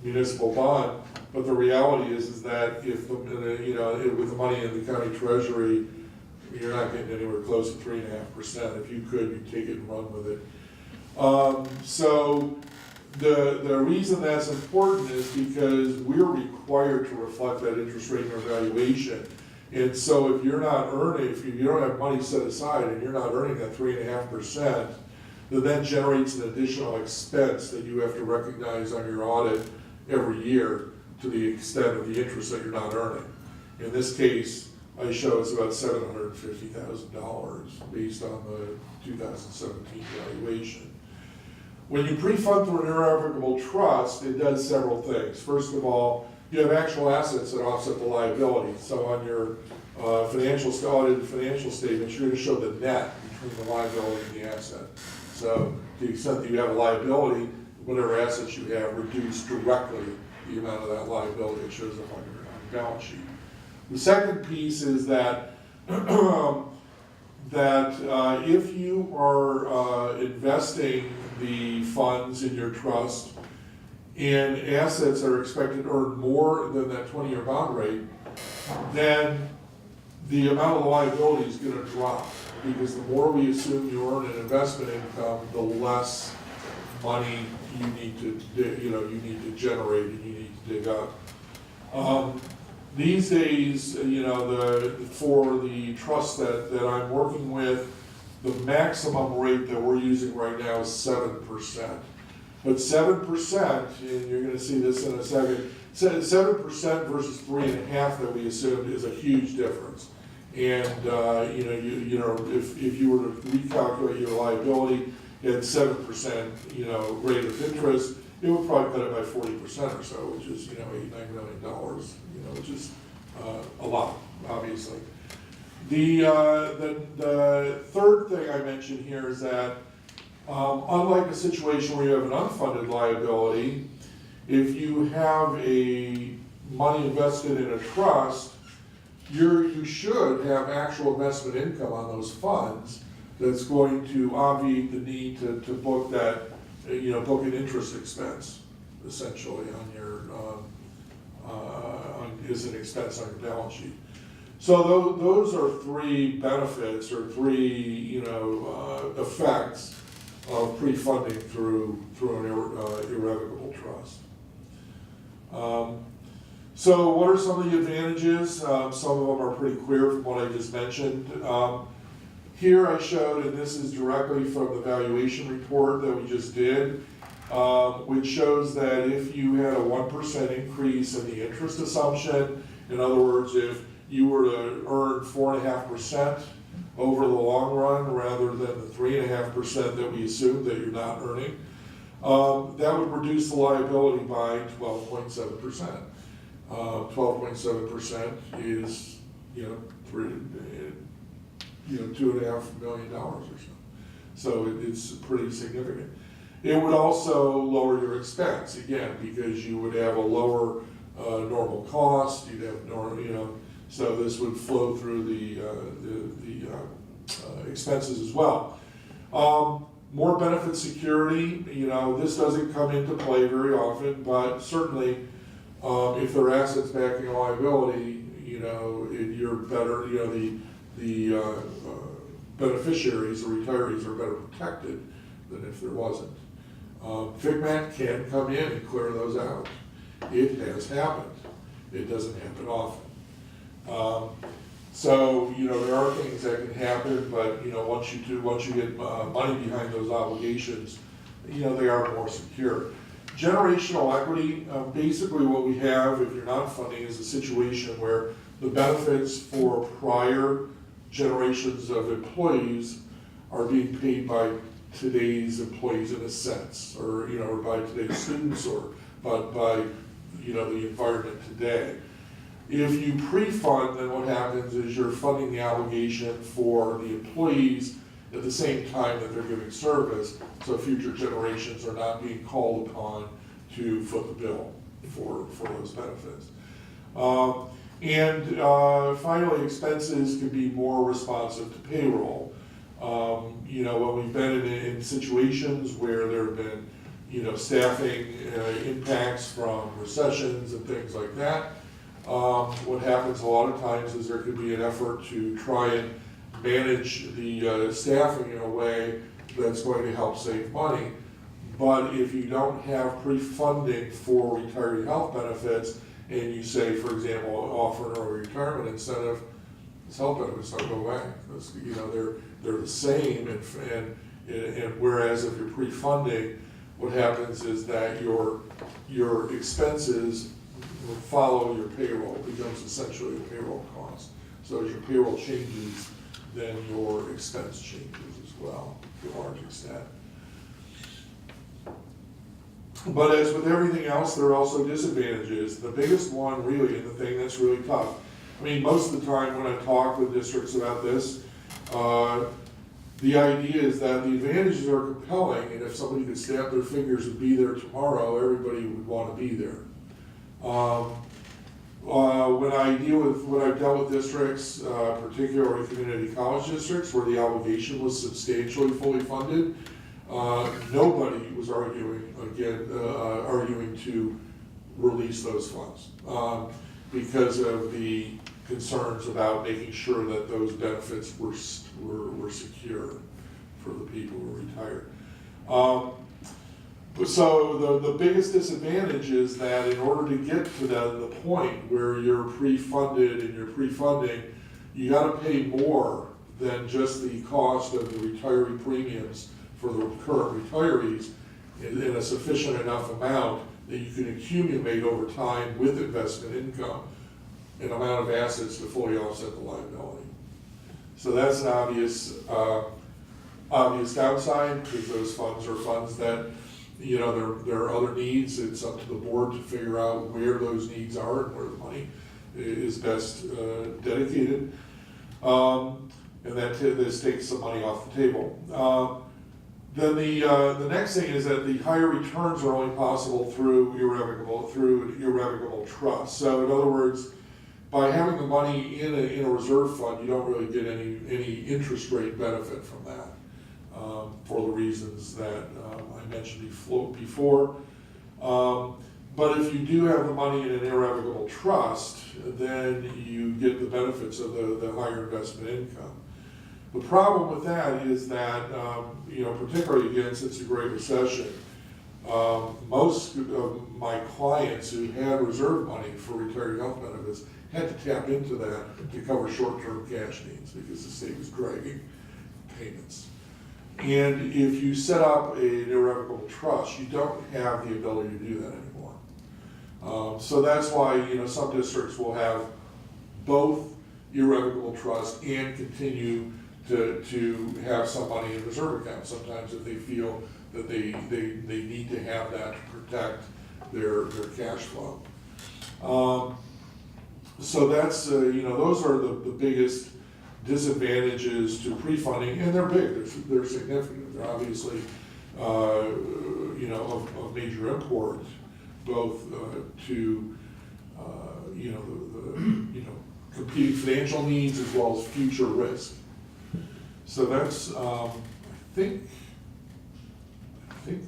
S12: municipal bond. But the reality is that if with the money in the county treasury, you're not getting anywhere close to 3.5%. If you could, you'd take it and run with it. So the reason that's important is because we're required to reflect that interest rate in our valuation. And so if you're not earning, if you don't have money set aside and you're not earning that 3.5%, then that generates an additional expense that you have to recognize on your audit every year to the extent of the interest that you're not earning. In this case, I show it's about $750,000 based on the 2017 valuation. When you pre-fund through an irrevocable trust, it does several things. First of all, you have actual assets that offset the liability. So on your audited financial statements, you're going to show the net between the liability and the asset. So to the extent that you have a liability, whatever assets you have reduce directly the amount of that liability that shows up on your balance sheet. The second piece is that if you are investing the funds in your trust in assets that are expected to earn more than that 20-year bond rate, then the amount of the liability is going to drop, because the more we assume you earn in investment income, the less money you need to generate and you need to dig up. These days, for the trust that I'm working with, the maximum rate that we're using right now is 7%. But 7%, and you're going to see this in a second, 7% versus 3.5% that we assumed is a huge difference. And if you were to recalculate your liability at 7% rate of interest, it would probably cut it by 40% or so, which is $8-9 million, which is a lot, obviously. The third thing I mentioned here is that Unlike a situation where you have an unfunded liability, if you have a money invested in a trust, you should have actual investment income on those funds that's going to obviate the need to book that, book an interest expense, essentially, on your, is an expense on your balance sheet. So those are three benefits or three, effects of pre-funding through an irrevocable trust. So what are some of the advantages? Some of them are pretty clear from what I just mentioned. Here I showed, and this is directly from the valuation report that we just did, which shows that if you had a 1% increase in the interest assumption, in other words, if you were to earn 4.5% over the long run rather than the 3.5% that we assume that you're not earning, that would reduce the liability by 12.7%. 12.7% is, $2.5 million or so. So it's pretty significant. It would also lower your expense, again, because you would have a lower normal cost, you'd have so this would flow through the expenses as well. More benefit security, this doesn't come into play very often, but certainly if there are assets backing a liability, you're better, the beneficiaries, the retirees are better protected than if there wasn't. FICMAT can come in and clear those out. It has happened. It doesn't happen often. So, there are things that can happen, but, once you get money behind those obligations, they are more secure. Generational equity, basically what we have, if you're not funding, is a situation where the benefits for prior generations of employees are being paid by today's employees in a sense, or by today's students, or by the environment today. If you pre-fund, then what happens is you're funding the obligation for the employees at the same time that they're giving service, so future generations are not being called upon to foot the bill for those benefits. Finally, expenses can be more responsive to payroll. When we've been in situations where there have been, staffing impacts from recessions and things like that, what happens a lot of times is there could be an effort to try and manage the staffing in a way that's going to help save money. But if you don't have pre-funding for retiree health benefits, and you say, for example, offer an early retirement incentive, those health benefits don't go away. They're the same, and whereas if you're pre-funding, what happens is that your expenses will follow your payroll. It becomes essentially a payroll cost. So as your payroll changes, then your expense changes as well, to a large extent. But as with everything else, there are also disadvantages. The biggest one really, and the thing that's really tough, most of the time when I talk with districts about this, the idea is that the advantages are compelling, and if somebody could snap their fingers and be there tomorrow, everybody would want to be there. When I've dealt with districts, particularly community college districts, where the obligation was substantially fully funded, nobody was arguing to release those funds because of the concerns about making sure that those benefits were secure for the people who retired. So the biggest disadvantage is that in order to get to the point where you're pre-funded and you're pre-funding, you got to pay more than just the cost of the retiree premiums for the current retirees in a sufficient enough amount that you can accumulate over time with investment income an amount of assets to fully offset the liability. So that's an obvious downside, because those funds are funds that, there are other needs. It's up to the board to figure out where those needs are and where the money is best dedicated. And this takes some money off the table. Then the next thing is that the higher returns are only possible through irrevocable trust. So in other words, by having the money in a reserve fund, you don't really get any interest rate benefit from that, for the reasons that I mentioned before. But if you do have the money in an irrevocable trust, then you get the benefits of the higher investment income. The problem with that is that, particularly again since the Great Recession, most of my clients who had reserve money for retiree health benefits had to tap into that to cover short-term cash needs because the state was dragging payments. And if you set up an irrevocable trust, you don't have the ability to do that anymore. So that's why, some districts will have both irrevocable trust and continue to have some money in reserve accounts sometimes if they feel that they need to have that to protect their cash flow. So that's, those are the biggest disadvantages to pre-funding, and they're big, they're significant. They're obviously, of major import, both to, competing financial needs as well as future risk. So that's, I think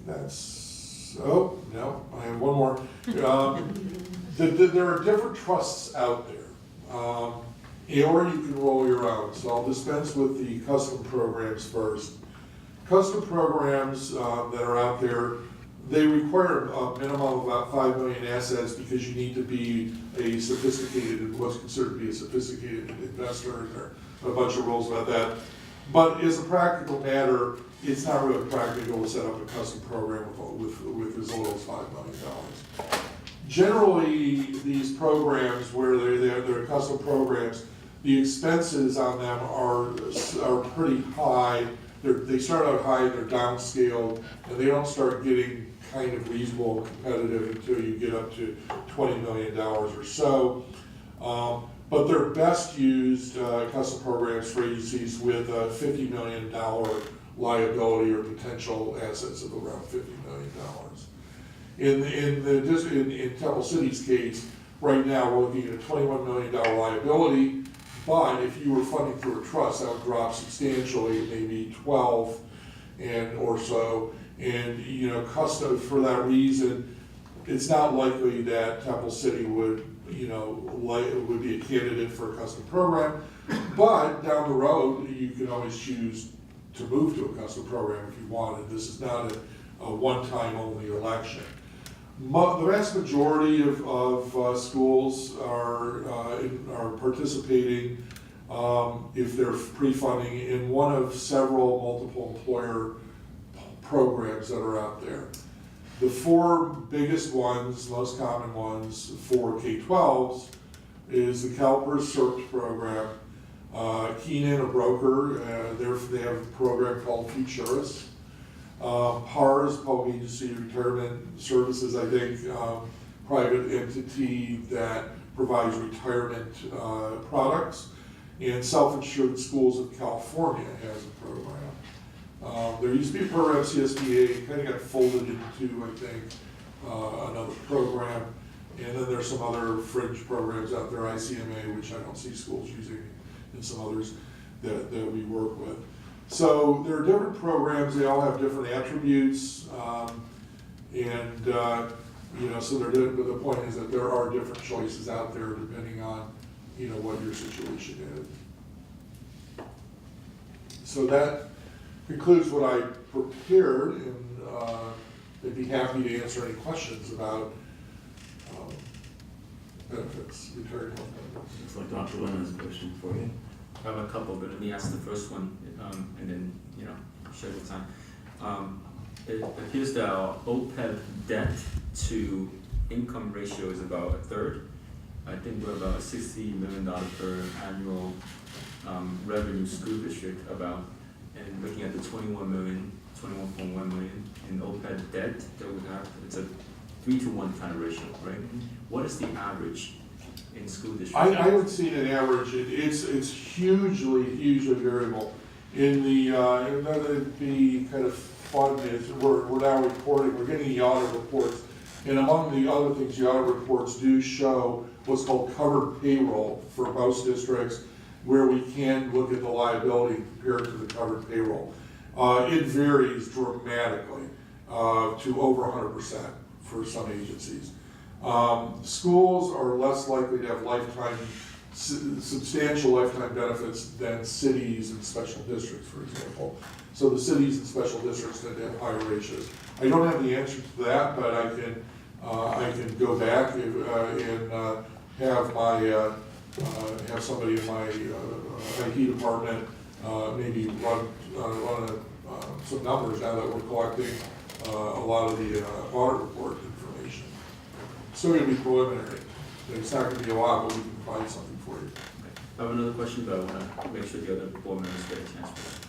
S12: that's, oh, no, I have one more. There are different trusts out there, or you can roll your own. So I'll dispense with the custom programs first. Custom programs that are out there, they require a minimum of about 5 million assets because you need to be a sophisticated, what's considered to be a sophisticated investor. There are a bunch of rules about that. But as a practical matter, it's not really practical to set up a custom program with as little as $5 million. Generally, these programs where they're custom programs, the expenses on them are pretty high. They start out high and they're downscaled, and they don't start getting kind of reasonable and competitive until you get up to $20 million or so. But they're best used, custom programs for agencies with a $50 million liability or potential assets of around $50 million. In Temple City's case, right now we're looking at a $21 million liability, but if you were funding through a trust, that would drop substantially, maybe 12 or so. And custom, for that reason, it's not likely that Temple City would would be a candidate for a custom program, but down the road, you can always choose to move to a custom program if you wanted. This is not a one-time only election. The vast majority of schools are participating if they're pre-funding in one of several multiple employer programs that are out there. The four biggest ones, most common ones for K-12s is the CalPERS CERT program. Keenan, a broker, they have a program called Tcusd. PARS, Public Agency Retirement Services, I think, private entity that provides retirement products. And Self-Insured Schools of California has a program. There used to be a program, CSBA, kind of got folded into, I think, another program. And then there's some other fringe programs out there, ICMA, which I don't see schools using, and some others that we work with. So there are different programs, they all have different attributes, so but the point is that there are different choices out there depending on, what your situation is. So that concludes what I prepared, and I'd be happy to answer any questions about benefits, retiree health benefits.
S1: Looks like Dr. Lynn has a question for you.
S8: I have a couple, but let me ask the first one, and then, share the time. It appears that our OPEB debt to income ratio is about a third. I think we're about $60 million per annual revenue school district about, and looking at the 21.1 million in OPEB debt that we have, it's a 3-to-1 kind of ratio, right? What is the average in school districts?
S12: I haven't seen an average. It's hugely variable. In the it'd be kind of fund is, we're now reporting, we're getting the audit reports. And among the other things, the audit reports do show what's called covered payroll for most districts, where we can look at the liability compared to the covered payroll. It varies dramatically to over 100% for some agencies. Schools are less likely to have substantial lifetime benefits than cities and special districts, for example. So the cities and special districts tend to have higher ratios. I don't have the answer to that, but I can go back and have have somebody in my IT department maybe run some numbers now that we're collecting a lot of the audit report information. It's still going to be preliminary. It's not going to be a lot, but we can provide something for you.
S8: I have another question, but I want to make sure the other board members get a chance for it.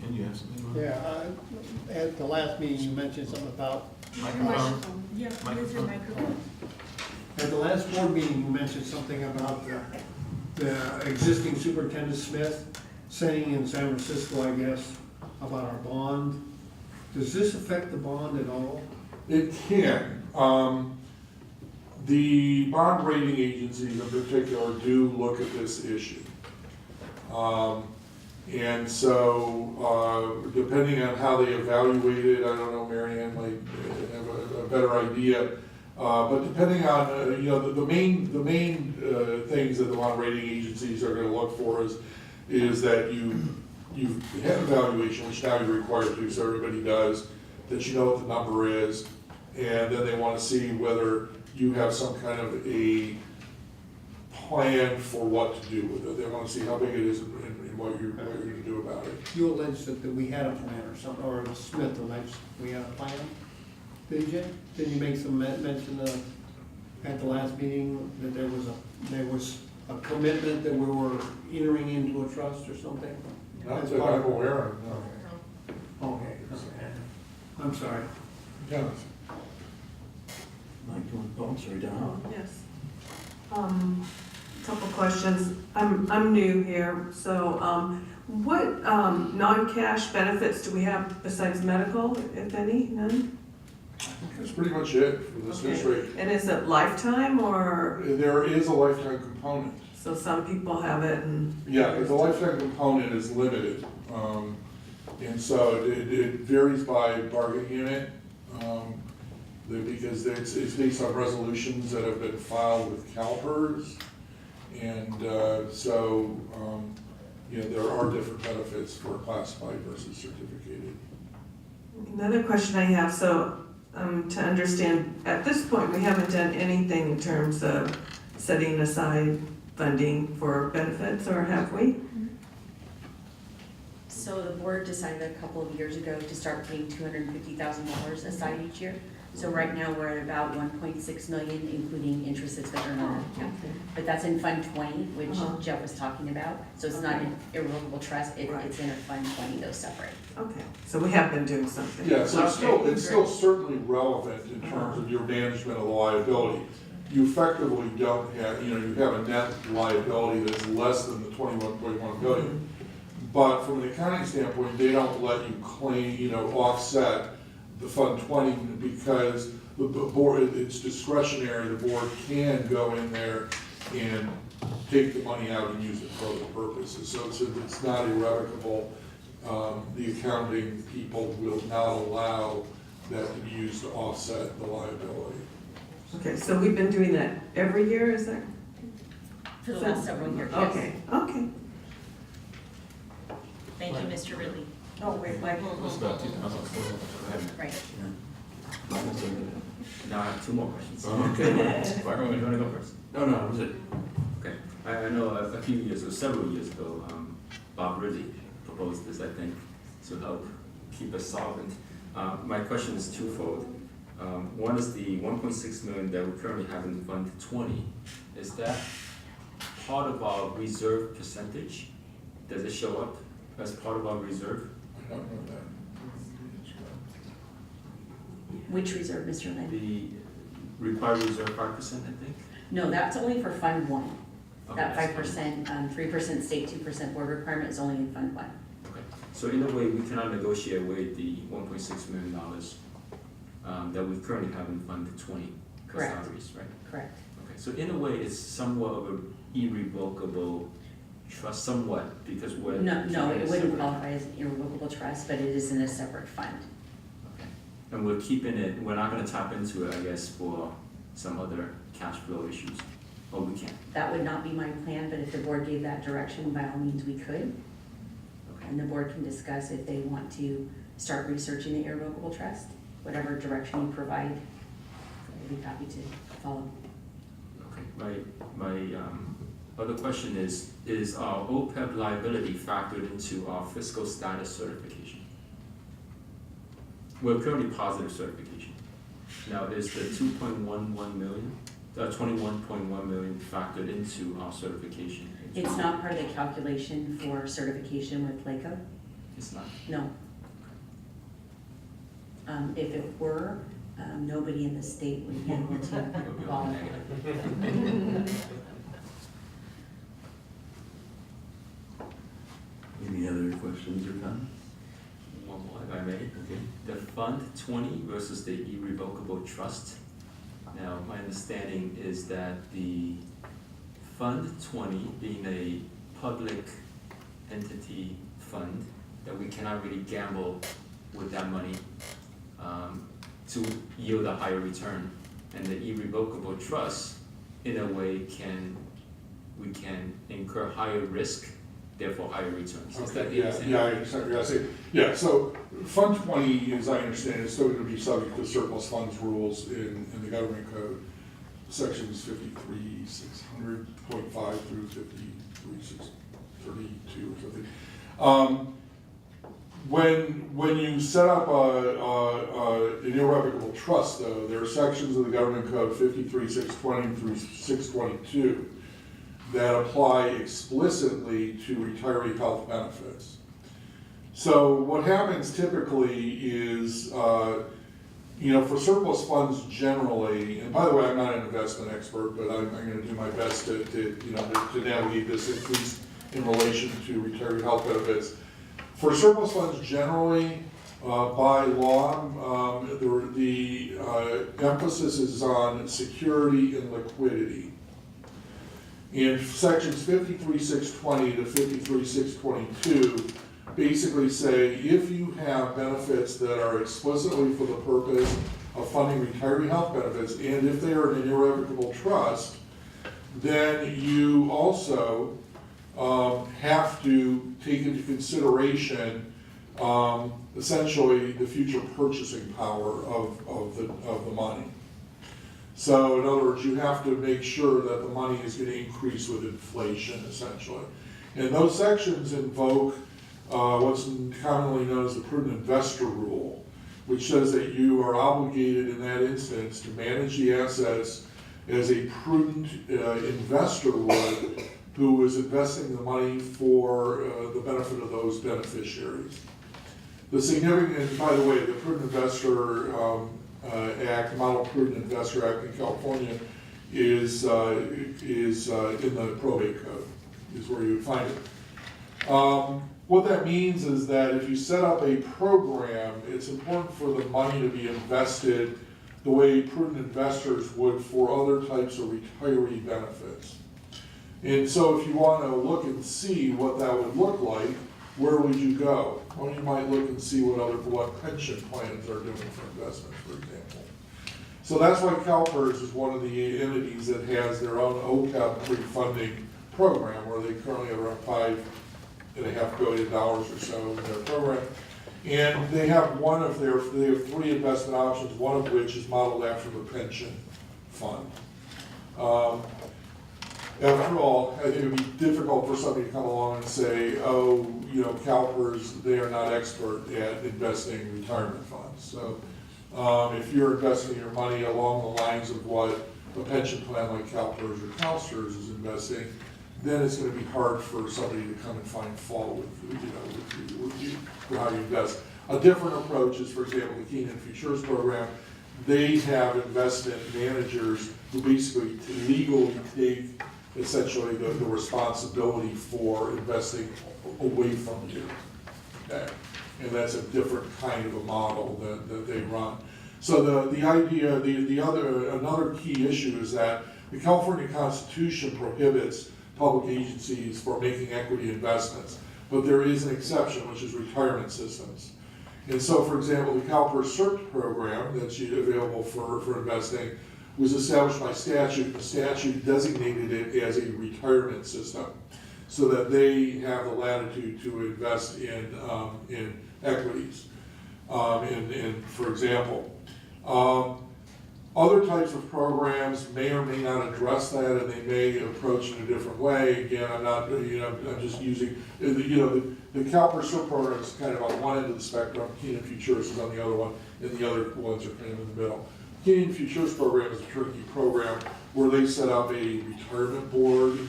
S1: Can you have something?
S6: Yeah, at the last meeting, you mentioned something about.
S2: Yeah, use your microphone.
S6: At the last board meeting, you mentioned something about the existing Superintendent Smith saying in San Francisco, I guess, about our bond. Does this affect the bond at all?
S12: It can. The bond rating agencies in particular do look at this issue. And so, depending on how they evaluate it, I don't know, Mary Ann might have a better idea. But depending on, the main things that the bond rating agencies are gonna look for is that you've had evaluation, which now you're required to, so everybody does, that you know what the number is, and then they wanna see whether you have some kind of a plan for what to do with it. They wanna see how big it is and what you're gonna do about it.
S6: You alleged that we had a plan or something, or Smith alleged we had a plan. Did you? Did you make some mention at the last meeting that there was a commitment that we were entering into a trust or something?
S12: Not that I'm aware of, no.
S6: Okay, I'm sorry.
S12: Yeah.
S1: Mike, do you want to sorry, Don?
S10: Yes. Couple questions. I'm new here, so what non-cash benefits do we have besides medical, if any? None?
S12: That's pretty much it for this
S10: Okay.
S12: district.
S10: And is it lifetime or,
S12: There is a lifetime component.
S10: so some people have it and?
S12: Yeah, the lifetime component is limited. And so it varies by bargaining unit, because it's based on resolutions that have been filed with CalPERS. And so, there are different benefits for classified versus certificated.
S10: Another question I have, so to understand, at this point, we haven't done anything in terms of setting aside funding for benefits, or have we?
S2: So the board decided a couple of years ago to start putting $250,000 aside each year. So right now, we're at about 1.6 million, including interest that's been earned on the account. But that's in Fund 20, which Jeff was talking about. So it's not an irrevocable trust, it's in a Fund 20, those separate.
S10: Okay, so we have been doing something.
S12: Yeah, so it's still certainly relevant in terms of your management of the liability. You effectively don't have, you have a net liability that's less than the 21.1 billion. But from an accounting standpoint, they don't let you claim, offset the Fund 20 because the board, it's discretionary. The board can go in there and take the money out and use it for other purposes. So it's not irrevocable. The accounting people will not allow that to be used to offset the liability.
S10: Okay, so we've been doing that every year, is that?
S2: For the last several years, yes.
S10: Okay.
S2: Thank you, Mr. Ridley. Oh, wait, Michael.
S1: That's about 2,000.
S2: Right.
S8: Now I have two more questions.
S1: Okay. Fire
S8: You
S1: away.
S8: want to go first?
S1: No, that was it.
S8: Okay. I know a few years or several years ago, Bob Ridley proposed this, I think, to help keep us solvent. My question is twofold. One is the 1.6 million that we currently have in Fund 20. Is that part of our reserve percentage? Does it show up as part of our reserve?
S12: I don't know that.
S2: Which reserve, Mr. Lynn?
S8: The required reserve 5%, I think?
S2: No, that's only for Fund 1.
S8: Okay,
S2: That
S8: that's
S2: 5%, 3% state, 2% board requirement is only in Fund 1.
S8: Okay, So in a way, we cannot negotiate away the $1.6 million that we currently have in Fund 20 for
S2: Correct.
S8: salaries, right?
S2: Correct.
S8: Okay, so in a way, it's somewhat of an irrevocable trust, somewhat, because we're.
S2: No, it wouldn't
S8: separate.
S2: qualify as an irrevocable trust, but it is in a separate fund.
S8: Okay. And we're keeping it, we're not gonna tap into it, I guess, for some other cash flow issues, or we can.
S2: That would not be my plan, but if the board gave that direction, by all means, we could.
S8: Okay.
S2: And the board can discuss if they want to start researching the irrevocable trust, whatever direction you provide, I'd be happy to follow.
S8: Okay, my other question is our OPEB liability factored into our fiscal status certification? We're currently positive certification. Now, is the 2.11 million, 21.1 million factored into our certification?
S2: It's not part of the calculation for certification with LACO,
S8: It's not?
S2: no. If it were, nobody in the state would be able to
S8: It'll be all
S2: qualify.
S8: negative.
S1: Any other questions or comments?
S8: One more, if I may.
S1: Okay.
S8: The Fund 20 versus the irrevocable trust. Now, my understanding is that the Fund 20 being a public entity fund, that we cannot really gamble with that money to yield a higher return. And the irrevocable trust, in a way, we can incur higher risk, therefore higher returns. Is that
S12: Okay,
S8: the
S12: yeah,
S8: understanding?
S12: yeah, I understand what you're saying. Yeah, so Fund 20, as I understand, is still gonna be subject to surplus funds rules in the government code, sections 53,600.5 through 53,632 or something. When you set up an irrevocable trust, though, there are sections of the government code 53,620 through 622 that apply explicitly to retiree health benefits. So what happens typically is, for surplus funds generally, and by the way, I'm not an investment expert, but I'm gonna do my best to navigate this, at least in relation to retiree health benefits. For surplus funds generally, by law, the emphasis is on security and liquidity. In sections 53,620 to 53,622, basically say if you have benefits that are explicitly for the purpose of funding retiree health benefits, and if they are in an irrevocable trust, then you also have to take into consideration essentially the future purchasing power of the money. So in other words, you have to make sure that the money is going to increase with inflation, essentially. And those sections invoke what's commonly known as the prudent investor rule, which says that you are obligated in that instance to manage the assets as a prudent investor would, who is investing the money for the benefit of those beneficiaries. The significant, by the way, the Prudent Investor Act, the Model Prudent Investor Act in California is in the probate code, is where you would find it. What that means is that if you set up a program, it's important for the money to be invested the way prudent investors would for other types of retiree benefits. And so if you want to look and see what that would look like, where would you go? Well, you might look and see what pension plans are doing for investments, for example. So that's why CalPERS is one of the entities that has their own OPEB pre-funding program, where they currently have around $5.5 billion or so in their program. And they have they have three investment options, one of which is modeled after the pension fund. After all, I think it would be difficult for somebody to come along and say, oh, CalPERS, they are not expert at investing in retirement funds. So if you're investing your money along the lines of what a pension plan like CalPERS or CalSTRS is investing, then it's going to be hard for somebody to come and find fault with you for how you invest. A different approach is, for example, the Keenan Futures program. They have investment managers who basically legally take essentially the responsibility for investing away from you. okay? And that's a different kind of a model that they run. So the idea, another key issue is that the California Constitution prohibits public agencies for making equity investments, but there is an exception, which is retirement systems. And so, for example, the CalPERS program that's available for investing was established by statute. The statute designated it as a retirement system so that they have the latitude to invest in equities. For example, other types of programs may or may not address that, and they may approach it a different way. Again, I'm just using, the CalPERS program is kind of on one end of the spectrum, Keenan Futures is on the other one, and the other ones are kind of in the middle. Keenan Futures program is a turnkey program where they set up a retirement board,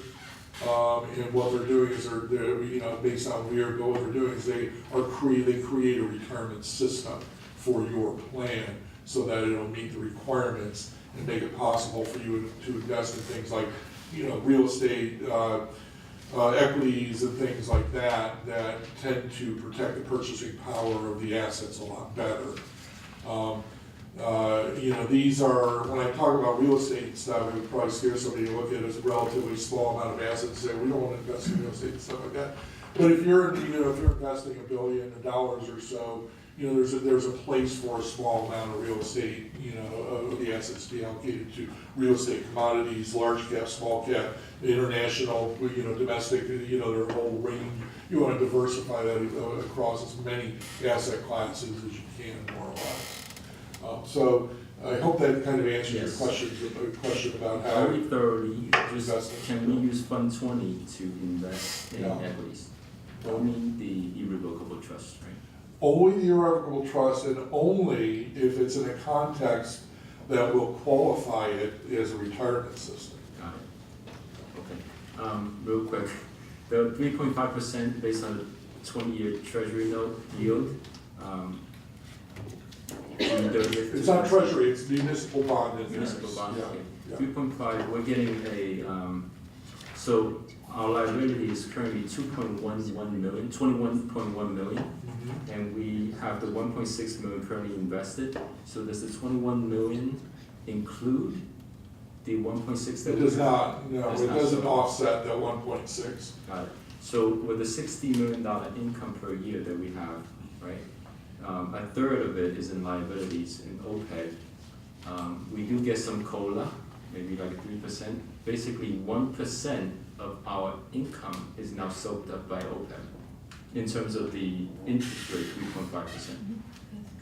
S12: and what they're doing is they're based on where what they're doing is they create a retirement system for your plan so that it'll meet the requirements and make it possible for you to invest in things like, real estate, equities and things like that tend to protect the purchasing power of the assets a lot better. These are, when I talk about real estate and stuff, it would probably scare somebody to look at it as a relatively small amount of assets and say, we don't want to invest in real estate and stuff like that. But if you're investing $1 billion or so, there's a place for a small amount of real estate, of the assets to be allocated to real estate commodities, large cap, small cap, international, domestic, there are a whole range. You want to diversify that across as many asset classes as you can, more or less. So I hope that kind of answers your question about how.
S8: Very thoroughly, can we use Fund 20 to invest in equities? Only the irrevocable trust, right?
S12: Only the irrevocable trust, and only if it's in a context that will qualify it as a retirement system.
S8: Got it. Okay. Real quick, the 3.5% based on the 20-year Treasury note yield.
S12: It's not Treasury, it's municipal bond.
S8: Municipal bond,
S12: yeah.
S8: okay.
S12: Yeah.
S8: 3.5, we're getting so our liability is currently 2.11 million, 21.1 million, and we have the 1.6 million currently invested. So does the 21 million include the 1.6 that
S12: it does not, no, it doesn't offset that 1.6.
S8: Got it. So with the $60 million income per year that we have, right? A third of it is in liabilities in OPEB. We do get some COLA, maybe like 3%. Basically, 1% of our income is now soaked up by OPEB in terms of the interest rate, 3.5%.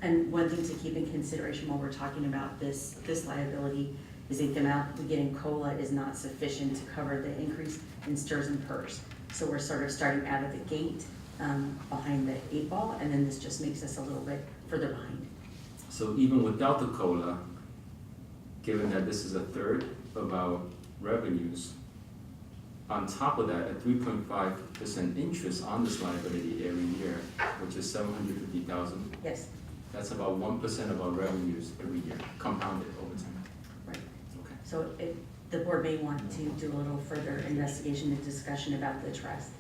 S2: And one thing to keep in consideration while we're talking about this liability is that the amount we get in COLA is not sufficient to cover the increase in STRS and PERS. So we're sort of starting out of the gate behind the 8 ball, and then this just makes us a little bit further behind.
S8: So even without the COLA, given that this is a third of our revenues, on top of that, a 3.5% interest on this liability every year, which is $750,000.
S2: Yes.
S8: That's about 1% of our revenues every year, compounded over time.
S2: Right.
S8: Okay.
S2: So if the board may want to do a little further investigation and discussion about the trust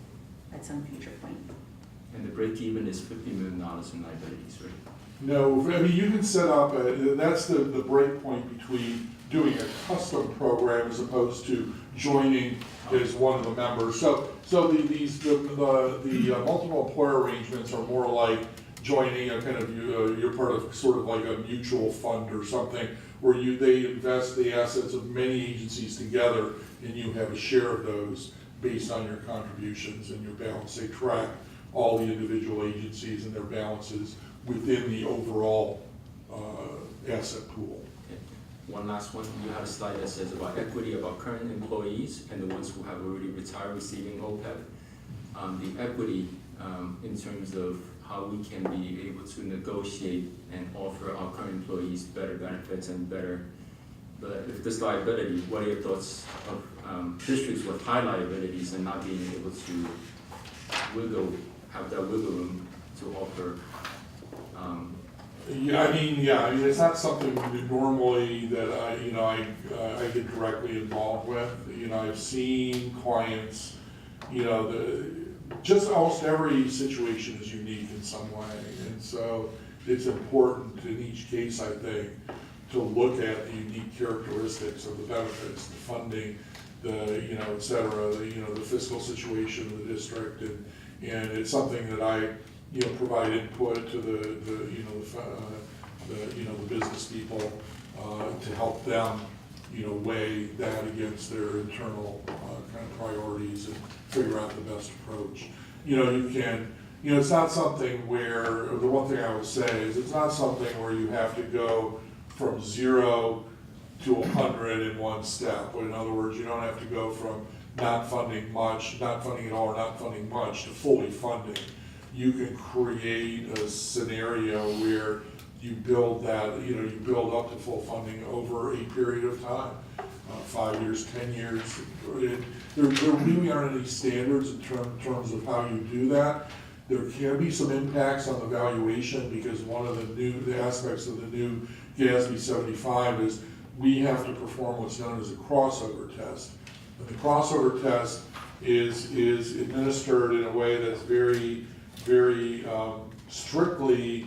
S2: at some future point.
S8: And the break even is $50 million in liabilities, right?
S12: No, I mean, you can set up, that's the break point between doing a custom program as opposed to joining as one of the members. So the multiple employer arrangements are more like joining a kind of, you're part of sort of like a mutual fund or something where they invest the assets of many agencies together and you have a share of those based on your contributions and your balance. They track all the individual agencies and their balances within the overall asset pool.
S8: Okay. One last one, you have a slide that says about equity of our current employees and the ones who have already retired receiving OPEB. The equity in terms of how we can be able to negotiate and offer our current employees better benefits and better, but if this liability, what are your thoughts of districts with high liabilities and not being able to have that wiggle room to offer?
S12: I mean, it's not something normally that I get directly involved with. I've seen clients, just almost every situation is unique in some way, and so it's important in each case, I think, to look at the unique characteristics of the benefits, the funding, the, you know, et cetera, the, you know, the fiscal situation of the district, and it's something that I, you know, provide input to the you know, the business people, to help them, you know, weigh that against their internal, kind of priorities and figure out the best approach. You know, you can, you know, it's not something where, the one thing I would say is it's not something where you have to go from 0 to 100 in one step. In other words, you don't have to go from not funding much, not funding at all, or not funding much to fully funding. You can create a scenario where you build that, you know, you build up to full funding over a period of time, 5 years, 10 years. There really aren't any standards in terms of how you do that. There can be some impacts on the valuation, because one of the aspects of the new GASB 75 is we have to perform what's known as a crossover test. And the crossover test is administered in a way that's very, very strictly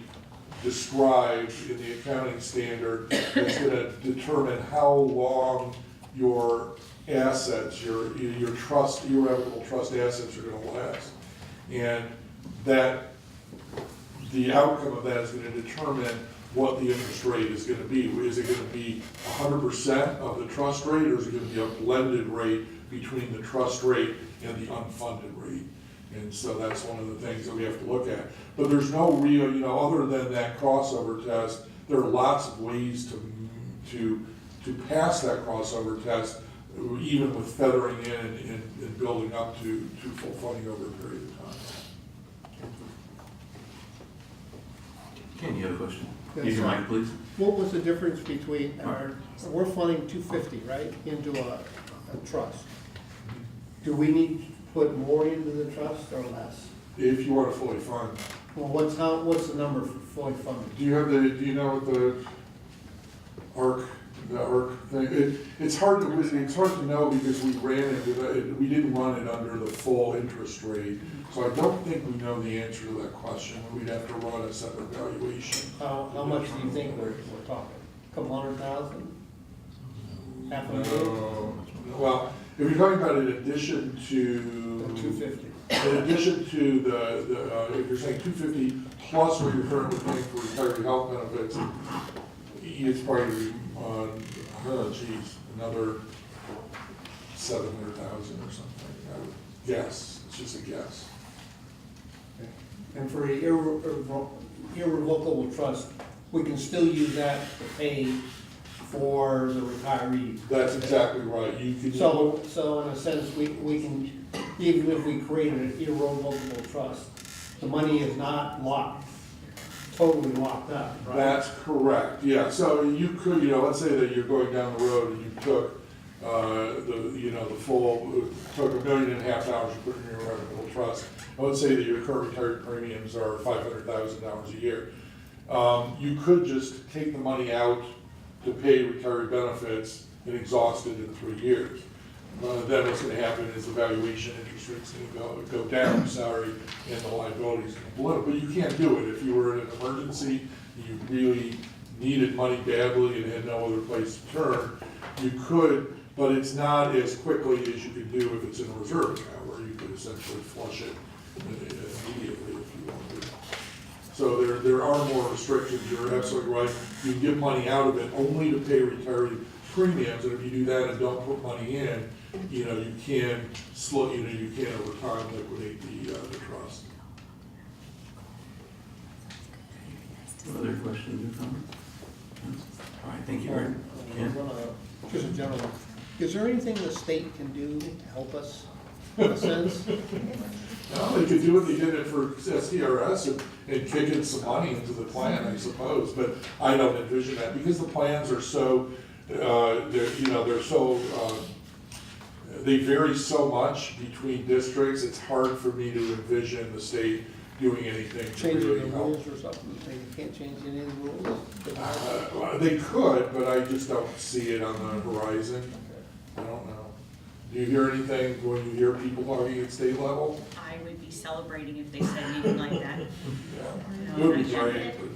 S12: described in the accounting standard. It's going to determine how long your assets, your trust, irrevocable trust assets are going to last. And that the outcome of that is going to determine what the interest rate is going to be. Is it going to be 100% of the trust rate, or is it going to be a blended rate between the trust rate and the unfunded rate? And so that's one of the things that we have to look at. But there's no real, you know, other than that crossover test, there are lots of ways to pass that crossover test, even with feathering in and building up to full funding over a period of time.
S1: Ken, you have a question?
S6: Yes,
S1: Use your
S6: sir.
S1: mic, please.
S6: What was the difference between we're funding 250, right, into a trust? Do we need to put more into the trust or less?
S12: If you want to fully fund.
S6: Well, what's the number for fully funded?
S12: Do you know what the ARC thing, it's hard to know, because we ran it, we didn't run it under the full interest rate. So I don't think we know the answer to that question. We'd have to run a separate valuation.
S6: How much do you think we're talking? A couple 100,000? Half a million?
S12: No. Well, if you're talking about in addition to.
S6: 250.
S12: In addition to if you're saying 250 plus what you're currently paying for retiree health benefits, it's probably, another 700,000 or something, I would guess. It's just a guess.
S6: And for the irrevocable trust, we can still use that to pay for the retiree.
S12: That's exactly right. You can.
S6: So in a sense, we can, even if we create an irrevocable trust, the money is not totally locked up, right?
S12: That's correct, yeah. So you could, you know, let's say that you're going down the road and you took the full, took $1.5 million, you put in your irrevocable trust. Let's say that your current retirement premiums are $500,000 a year. You could just take the money out to pay retiree benefits and exhaust it in 3 years. Then what's going to happen is the valuation interest rate's going to go down, salary, and the liabilities going to blow. But you can't do it. If you were in an emergency, you really needed money badly and had no other place to turn, you could, but it's not as quickly as you could do if it's in a reserve account, where you could essentially flush it immediately if you wanted to. So there are more restrictions. You're absolutely right. You can get money out of it only to pay retiree premiums, and if you do that and don't put money in, you know, you can over time liquidate the trust.
S1: Other questions or comments? All right, thank you, Aaron. Ken?
S6: Just a general one. Is there anything the state can do to help us, in a sense?
S12: Well, they could do what they did for SDRS and kick in some money into the plan, I suppose, but I don't envision that, because the plans are so, they vary so much between districts. It's hard for me to envision the state doing anything to
S6: Changing
S12: really
S6: the
S12: help.
S6: rules or something? They can't change any of the rules?
S12: They could, but I just don't see it on the horizon. I don't know. Do you hear anything when you hear people talking at state level?
S2: I would be celebrating if they said anything like that.
S12: Yeah.
S2: No,
S12: It would be
S2: I-
S12: great, but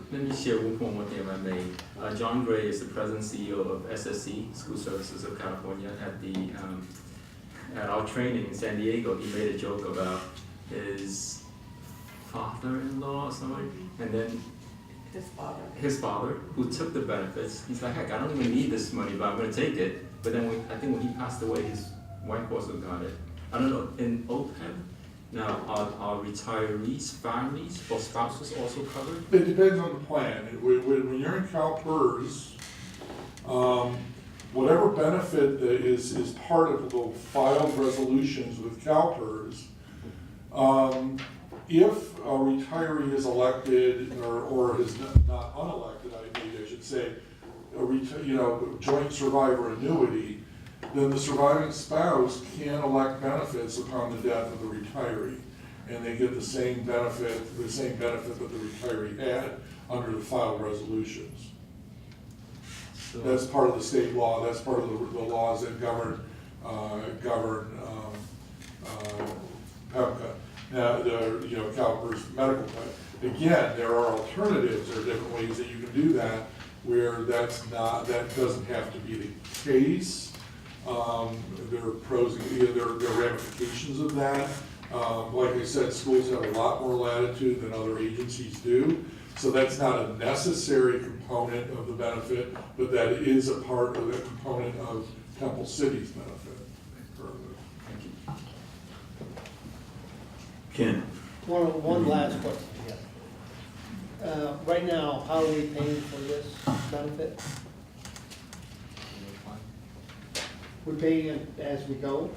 S8: Let me share one more thing if I may. John Gray is the president CEO of SSC, School Services of California. At our training in San Diego, he made a joke about his father-in-law or somebody, and then his father, who took the benefits. He's like, heck, I don't even need this money, but I'm gonna take it. But then I think when he passed away, his wife also got it. I don't know, in OPEB, now, are retirees, families, or spouses also covered?
S12: it depends on the plan. When you're in CalPERS, whatever benefit that is part of the filed resolutions with CalPERS, if a retiree is elected or is not unelected, I should say, joint survivor annuity, then the surviving spouse can elect benefits upon the death of the retiree. And they get the same benefit that the retiree had under the filed resolutions.
S8: So,
S12: That's part of the state law, that's part of the laws that govern PEMCA. Now, CalPERS medical plan. Again, there are alternatives, there are different ways that you can do that, where that doesn't have to be the case. There are pros and there are ramifications of that. Like I said, schools have a lot more latitude than other agencies do. So that's not a necessary component of the benefit, but that is a part of the component of Temple City's benefit.
S8: thank you.
S1: Ken?
S13: One last question, yeah. Right now, how are we paying for this benefit? We're paying it as we go?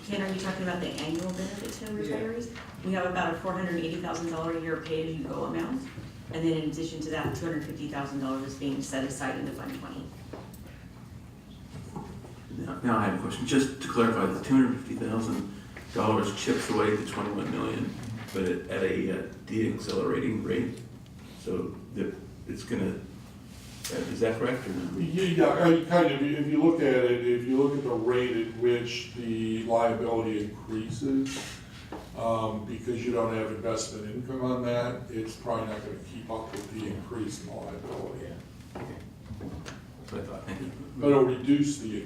S2: Ken, are you talking about the annual benefit to retirees? We have about a $480,000 a year pay-as-you-go amount. And then in addition to that, $250,000 is being set aside into Fund 20.
S1: Now I have a question, just to clarify, the $250,000 chips away the $21 million, but at a deaccelerating rate, so that it's gonna, is that correct or not?
S12: Yeah, kind of, if you look at it, if you look at the rate at which the liability increases, because you don't have investment income on that, it's probably not gonna keep up with the increase in the liability.
S1: That's what I thought, thank you.
S12: But it'll reduce the,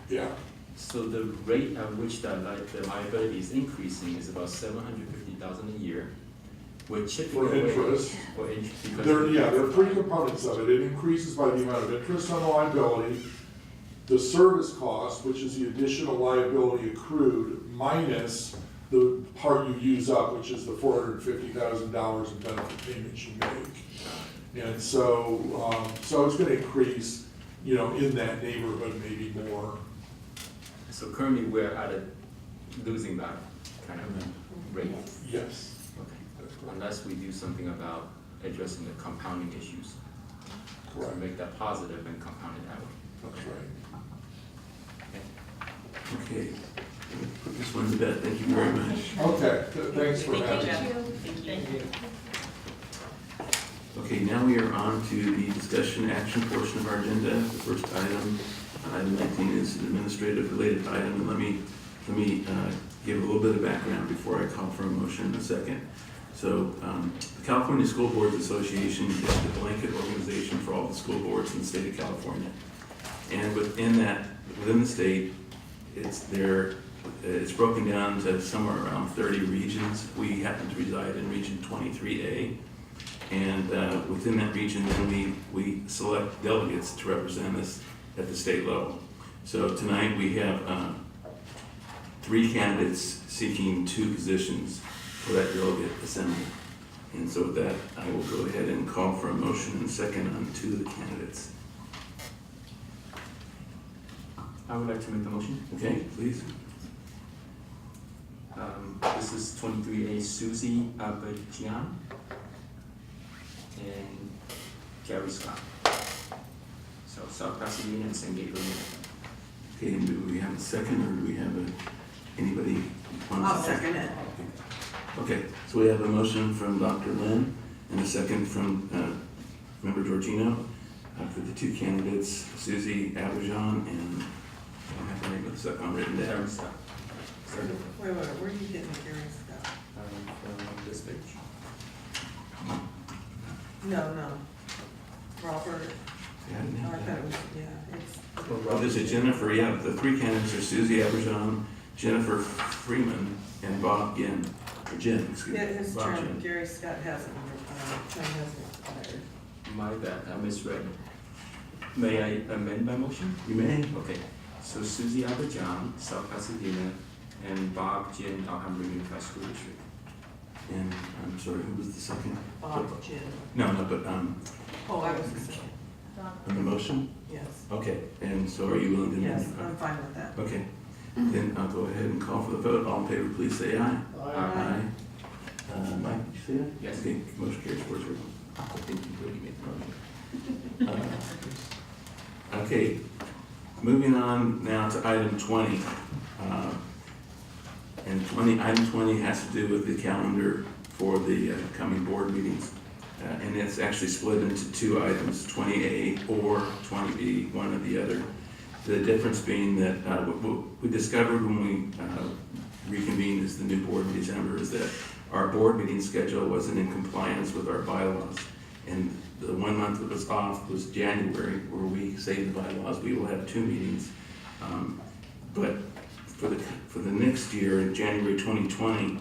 S12: yeah.
S8: So the rate at which the liability is increasing is about $750,000 a year. We're chipping
S12: For
S8: away.
S12: interest.
S8: For interest, because.
S12: There are three components of it. It increases by the amount of interest on the liability, the service cost, which is the additional liability accrued, minus the part you use up, which is the $450,000 in benefit payments you make. And so, it's gonna increase, in that neighborhood, maybe more.
S8: So currently, we're at a losing that kind of rate.
S12: Yes.
S8: Okay. Unless we do something about addressing the compounding issues.
S12: Correct.
S8: To make that positive and compound it that way.
S12: That's right.
S1: Okay, put this one to bed, thank you very much.
S12: Okay, thanks for having me.
S2: Thank you.
S1: Okay, now we are on to the discussion action portion of our agenda. The first item, item 19, is an administrative related item, and let me give a little bit of background before I call for a motion in a second. So, the California School Boards Association is the blanket organization for all the school boards in the state of California. And within the state, it's broken down to somewhere around 30 regions. We happen to reside in region 23A. And within that region, then we select delegates to represent us at the state level. So tonight we have 3 candidates seeking 2 positions for that delegate assembly. And so with that, I will go ahead and call for a motion and second on 2 of the candidates.
S8: I would like to make the motion.
S1: Okay, please.
S8: This is 23A Susie Abajian and Gary Scott. So South Pasadena and San Gabriel.
S1: Okay, and do we have a second, or do we have anybody?
S2: I'll second it.
S1: Okay, so we have a motion from Dr. Lynn and a second from Member Georgino. for the two candidates, Susie Aberjon and, I don't have the name of the second one written down.
S8: Karen Scott.
S14: Wait, where are you getting the Gary stuff?
S8: From this page.
S14: No. Robert,
S1: Yeah, I didn't
S14: oh, I
S1: have
S14: thought
S1: that.
S14: it was, yeah, it's.
S1: Oh, there's a Jennifer, yeah, the three candidates are Susie Aberjon, Jennifer Freeman, and Bob Ginn, or Jen, excuse me.
S14: Yeah, his
S1: Bob
S14: term,
S1: Ginn.
S14: Gary Scott hasn't, term hasn't expired.
S8: My bad, I misread. May I amend my motion?
S1: You may.
S8: Okay, so Susie Aberjon, South Pasadena, and Bob Jin, Alhambra Unified School District.
S1: And, I'm sorry, who was the second?
S14: Bob, Jim.
S1: No, but,
S14: Oh, I was the second,
S1: on the motion?
S14: yes.
S1: Okay, and so are you willing to?
S14: Yes, I'm fine with that.
S1: Okay, then I'll go ahead and call for the vote. All in favor, please say aye.
S14: Aye.
S1: Mike, did you say that?
S8: Yes.
S1: Okay, motion carries 4-0. I think you already made the motion. Okay, moving on now to item 20. And item 20 has to do with the calendar for the coming board meetings. And it's actually split into two items, 20A or 20B, one or the other. The difference being that what we discovered when we reconvened as the new board in December is that our board meeting schedule wasn't in compliance with our bylaws. And the 1 month that was off was January, where we say in the bylaws we will have 2 meetings. But for the next year, in January 2020,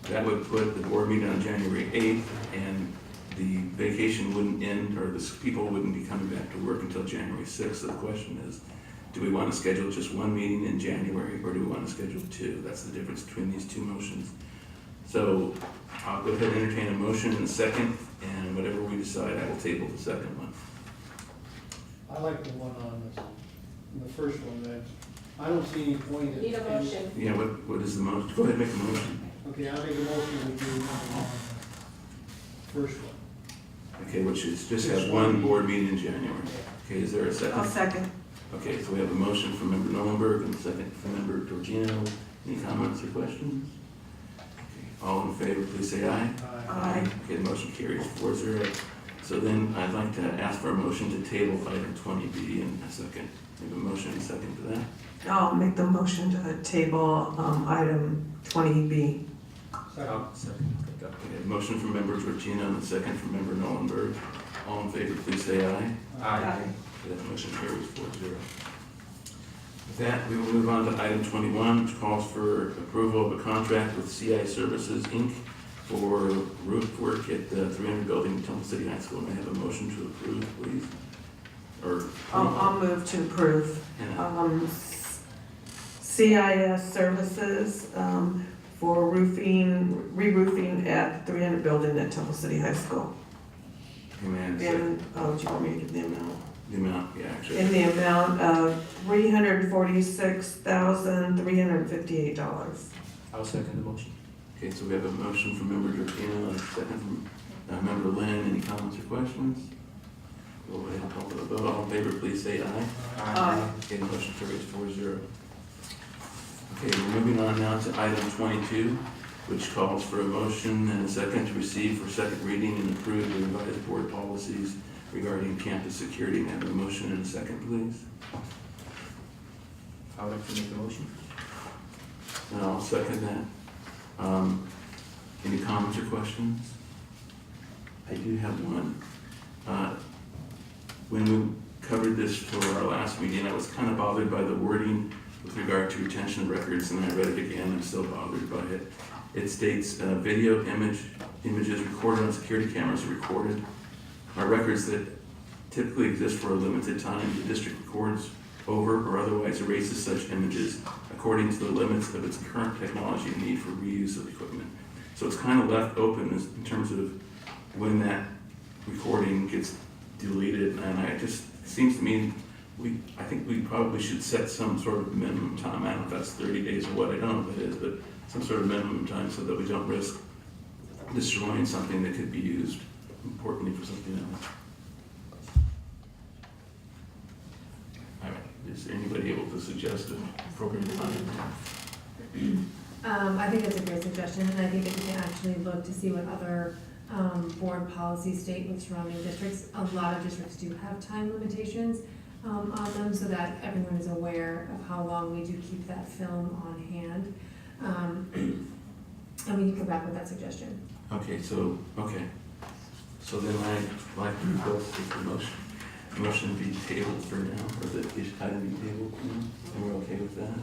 S1: that would put the board meeting on January 8th, and the vacation wouldn't end, or the people wouldn't be coming back to work until January 6th. So the question is, do we want to schedule just 1 meeting in January, or do we want to schedule 2? That's the difference between these two motions. So I'll go ahead and entertain a motion in a second, and whatever we decide, I will table the second one.
S13: I like the one on the first one, that, I don't see any point in.
S5: Need a motion.
S1: Yeah, what is the motion? Go ahead and make a motion.
S13: Okay, I'll make a motion we do on the first one.
S1: Okay, which is just have 1 board meeting in January. Okay, is there a second?
S10: I'll second.
S1: Okay, so we have a motion from Member Nolenberg and a second from Member Georgino. Any comments or questions? Okay, all in favor, please say aye.
S10: Aye.
S1: Okay, the motion carries 4-0. So then I'd like to ask for a motion to table item 20B in a second. We have a motion and a second for that.
S10: I'll make the motion to table item 20B.
S8: I'll second.
S1: Okay, a motion from Member Georgino and a second from Member Nolenberg. All in favor, please say aye.
S8: Aye.
S1: Okay, that motion carries 4-0. With that, we will move on to item 21, which calls for approval of a contract with CI Services, Inc. for roof work at the 300 building in Temple City High School. May I have a motion to approve, please? Or,
S10: I'll move to approve.
S1: and,
S10: CIS Services for re-roofing at 300 building at Temple City High School.
S1: may I have a
S10: In,
S1: second?
S10: do you want me to give the amount?
S1: The amount, yeah, actually.
S10: In the amount of $346,358.
S8: I'll second the motion.
S1: Okay, so we have a motion from Member Georgino and a second from Member Lynn. Any comments or questions? Go ahead and call for the vote. All in favor, please say aye.
S10: Aye.
S1: Okay, the motion carries 4-0. Okay, we're moving on now to item 22, which calls for a motion and a second to receive for second reading and approve the revised board policies regarding campus security. May I have a motion and a second, please?
S8: I would like to make the motion.
S1: And I'll second that. Any comments or questions? I do have one. When we covered this for our last meeting, I was kind of bothered by the wording with regard to retention of records, and I read it again, I'm still bothered by it. It states, video, images recorded on security cameras are recorded. Are records that typically exist for a limited time, the district records over or otherwise erases such images according to the limits of its current technology and need for reuse of equipment. So it's kind of left open in terms of when that recording gets deleted, and it seems to me, I think we probably should set some sort of minimum time. I don't know if that's 30 days or what, I don't know what it is, but some sort of minimum time so that we don't risk destroying something that could be used importantly for something else. All right, is anybody able to suggest an appropriate time?
S11: I think that's a great suggestion, and I think that we can actually look to see what other board policy statements surrounding districts. A lot of districts do have time limitations on them, so that everyone is aware of how long we do keep that film on hand. And we can come back with that suggestion.
S1: Okay, so then I'd like to propose the motion be tabled for now, or the item be tabled for now, and we're okay with that?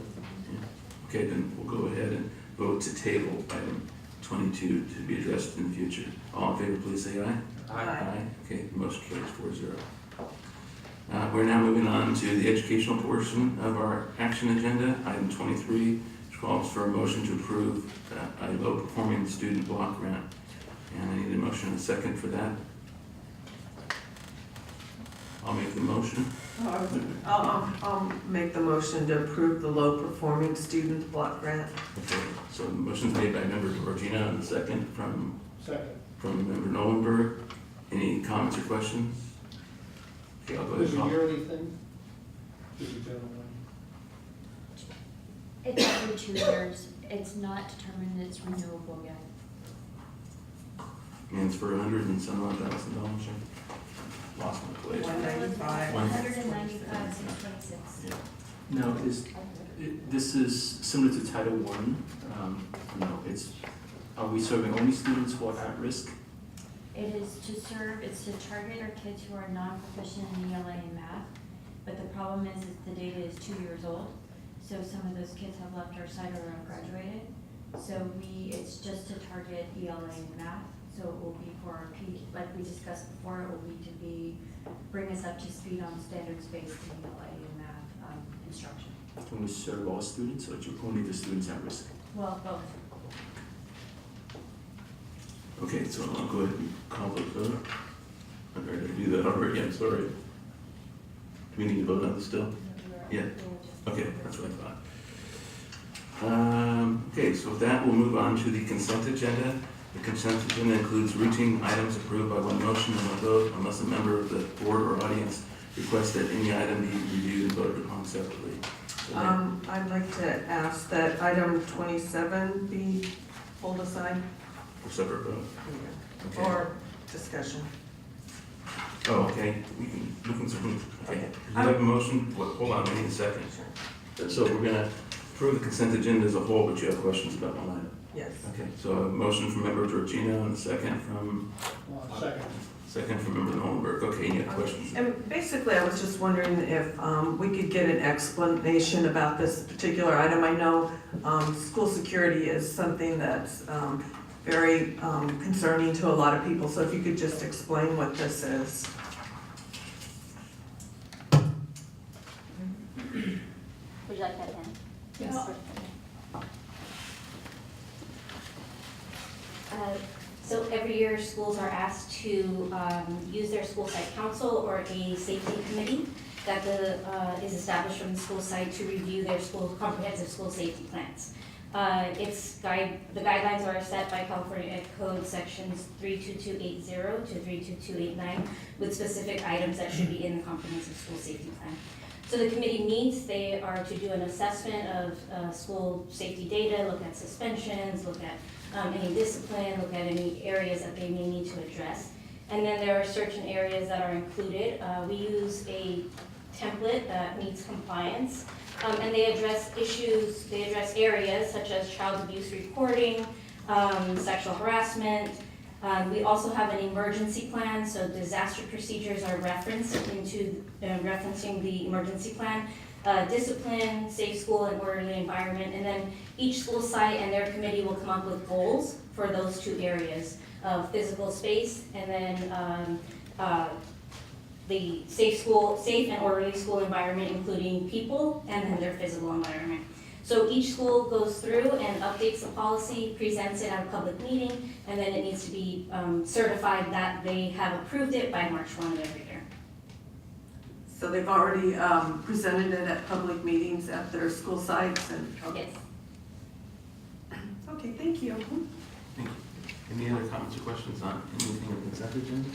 S1: Yeah. Okay, then we'll go ahead and vote to table item 22 to be addressed in the future. All in favor, please say aye.
S8: Aye.
S1: Okay, the motion carries 4-0. We're now moving on to the educational portion of our action agenda, item 23, which calls for a motion to approve a low-performing student block grant. And I need a motion and a second for that. I'll make the motion.
S10: I'll make the motion to approve the low-performing student block grant.
S1: Okay, so the motion's made by member Georgina and the second from
S6: Second.
S1: member Nolenberg. Any comments or questions? Okay, I'll go ahead
S6: Is
S1: and
S6: it a
S1: call.
S6: yearly thing? Is it general one?
S7: It's every 2 years. It's not determined, it's renewable yet.
S1: And it's for $100 and some odd thousand. Lost my place.
S14: 195.
S7: 195, 626.
S1: Yeah.
S8: Now, this is similar to Title I. Are we serving only students who are at risk?
S7: It is to serve, it's to target our kids who are non-proficient in ELA and math. But the problem is the data is 2 years old. So some of those kids have left our site or have graduated. So it's just to target ELA and math. So it will be for our like we discussed before, it will be to bring us up to speed on standards-based ELA and math instruction.
S8: Can we serve all students or only the students at risk?
S7: Well, both.
S1: Okay, so I'll go ahead and call the vote. I'm ready to do that already, I'm sorry. Do we need to vote on this still? Yeah. Okay, that's what I thought. Okay, so with that, we'll move on to the consent agenda. The consent agenda includes routine items approved by one motion and one vote, unless a member of the board or audience requests that any item be reviewed and voted upon separately. So
S10: I'd like to ask that item 27 be pulled aside
S1: for separate vote. Okay.
S10: or discussion.
S1: Oh, okay, we can certainly, okay. You have a motion, hold on, we need a second. So we're gonna approve the consent agenda as a whole, but you have questions about one item.
S10: Yes.
S1: Okay, so a motion from member Georgino and a second from member Nolenberg. Okay, any other questions?
S10: And basically, I was just wondering if we could get an explanation about this particular item. I know school security is something that's very concerning to a lot of people, so if you could just explain what this is.
S7: Would you like that pen?
S11: Yes.
S7: So every year, schools are asked to use their school site council or a safety committee that is established from the school site to review their comprehensive school safety plans. The guidelines are set by California Ed Code sections 32280 to 32289 with specific items that should be in the comprehensive school safety plan. So the committee meets, they are to do an assessment of school safety data, look at suspensions, look at any discipline, look at any areas that they may need to address. And then there are certain areas that are included. We use a template that meets compliance. And they address areas such as child abuse reporting, sexual harassment. We also have an emergency plan, so disaster procedures are referenced into referencing the emergency plan. Discipline, safe school and orderly environment, and then each school site and their committee will come up with goals for those two areas of physical space and then the safe and orderly school environment, including people and then their physical environment. So each school goes through and updates the policy, presents it at a public meeting, and then it needs to be certified that they have approved it by March 1 of every year.
S10: So they've already presented it at public meetings at their school sites and?
S7: Yes.
S10: Okay, thank you.
S1: Thank you. Any other comments or questions on anything in the consent agenda?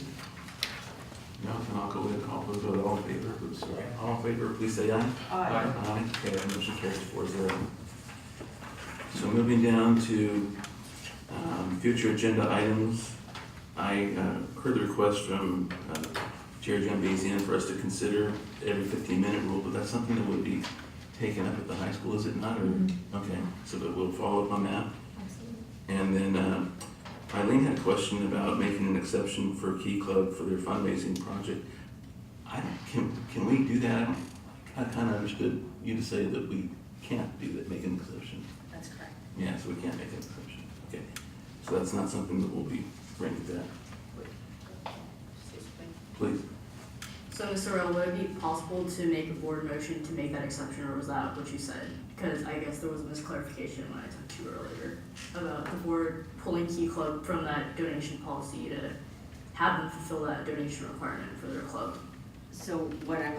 S1: No, then I'll go ahead and call for the vote. All in favor, please, sorry. All in favor, please say aye.
S10: Aye.
S1: Aye. Okay, that motion carries 4-0. So moving down to future agenda items. I heard the request from Chair Jambazian for us to consider every 15-minute rule, but that's something that would be taken up at the high school, is it not? Or okay, so that we'll follow up on that. And then Eileen had a question about making an exception for Key Club for their fundraising project. Can we do that? I kind of understood you to say that we can't do that, make an exception.
S2: That's correct.
S1: Yeah, so we can't make an exception. Okay, so that's not something that we'll be bringing to that. Please.
S9: So, Mr. Rowe, would it be possible to make a board motion to make that exception, or was that what you said? Because I guess there was a misclarification when I talked to you earlier about the board pulling Key Club from that donation policy to have them fulfill that donation requirement for their club.
S2: So what I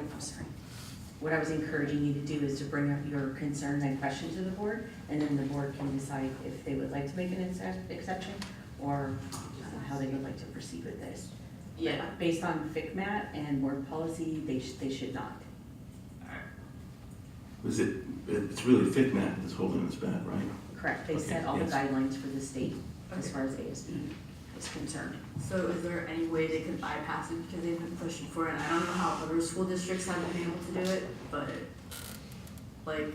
S2: was encouraging you to do is to bring up your concerns and questions to the board, and then the board can decide if they would like to make an exception, or how they would like to proceed with this.
S9: Yeah.
S2: Based on FICMAT and board policy, they should not.
S1: It's really FICMAT that's holding us back, right?
S2: Correct, they
S1: Okay,
S2: set all the
S1: yes.
S2: guidelines for the state as
S9: Okay.
S2: far as ASB is concerned.
S9: So is there any way they could bypass it because they've been pushing for it? And I don't know how other school districts have been able to do it, but like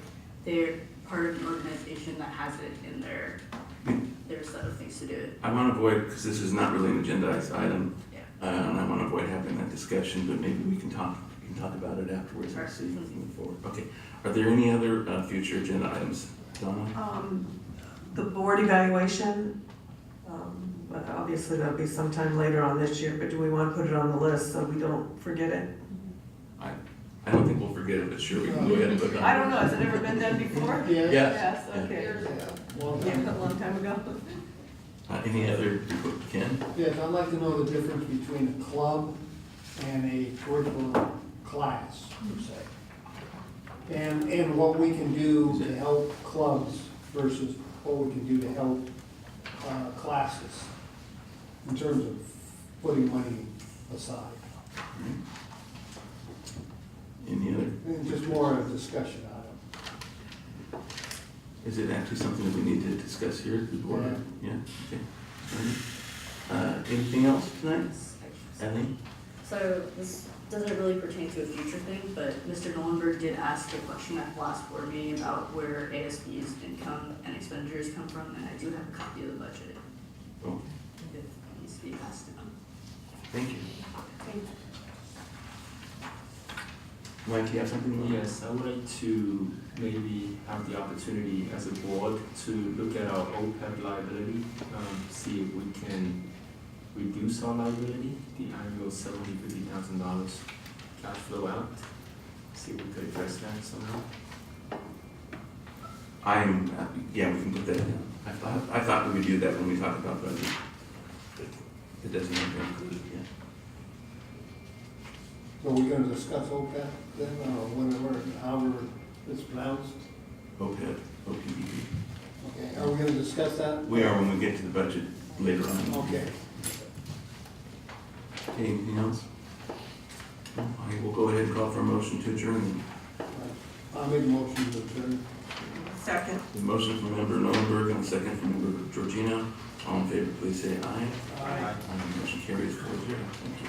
S9: they're part of an organization that has it in their set of things to do it.
S1: I want to avoid, because this is not really an agendized item,
S9: Yeah.
S1: and I want to avoid having that discussion, but maybe we can talk about it afterwards and
S9: Sure.
S1: see if we can move forward. Okay, are there any other future agenda items? Donna?
S10: The board evaluation, but obviously that'll be sometime later on this year, but do we want to put it on the list so we don't forget it?
S1: I don't think we'll forget it, but sure, we can go ahead and put it on.
S10: I don't know, has it ever been done before?
S6: Yeah.
S1: Yes.
S10: okay.
S4: Years ago.
S10: Yeah, a long time ago.
S1: Any other, Ken?
S6: Yes, I'd like to know the difference between a club and a curriculum class, per se. And what we can do to help clubs versus what we can do to help classes in terms of putting money aside.
S1: Any other?
S6: And just more of a discussion item.
S1: Is it actually something that we need to discuss here at the board? Yeah, okay. All right. Anything else tonight? Eileen?
S9: So this doesn't really pertain to a future thing, but Mr. Nolenberg did ask a question at the last board meeting about where ASB's income and expenditures come from, and I do have a copy of the budget.
S1: Oh,
S9: If it needs to be passed down.
S1: thank you. Mike, you have something?
S8: Yes, I would like to maybe have the opportunity as a board to look at our OPEB liability, see if we can reduce our liability, the annual $750,000 cash flow out, see if we could address that somehow.
S1: Yeah, we can put that in. I thought we would do that when we talk about budget. But it doesn't include it yet.
S6: So we're gonna discuss OPEB then, or whatever, however it's pronounced?
S1: OPEB, OPEB.
S6: Okay, are we gonna discuss that?
S1: We are when we get to the budget later on.
S6: Okay.
S1: Anything else? No, I will go ahead and call for a motion to adjourn.
S6: I'll make a motion to adjourn.
S10: Second.
S1: The motion from member Nolenberg and a second from member Georgino. All in favor, please say aye.
S6: Aye.
S1: Motion carries 4-0. Thank you.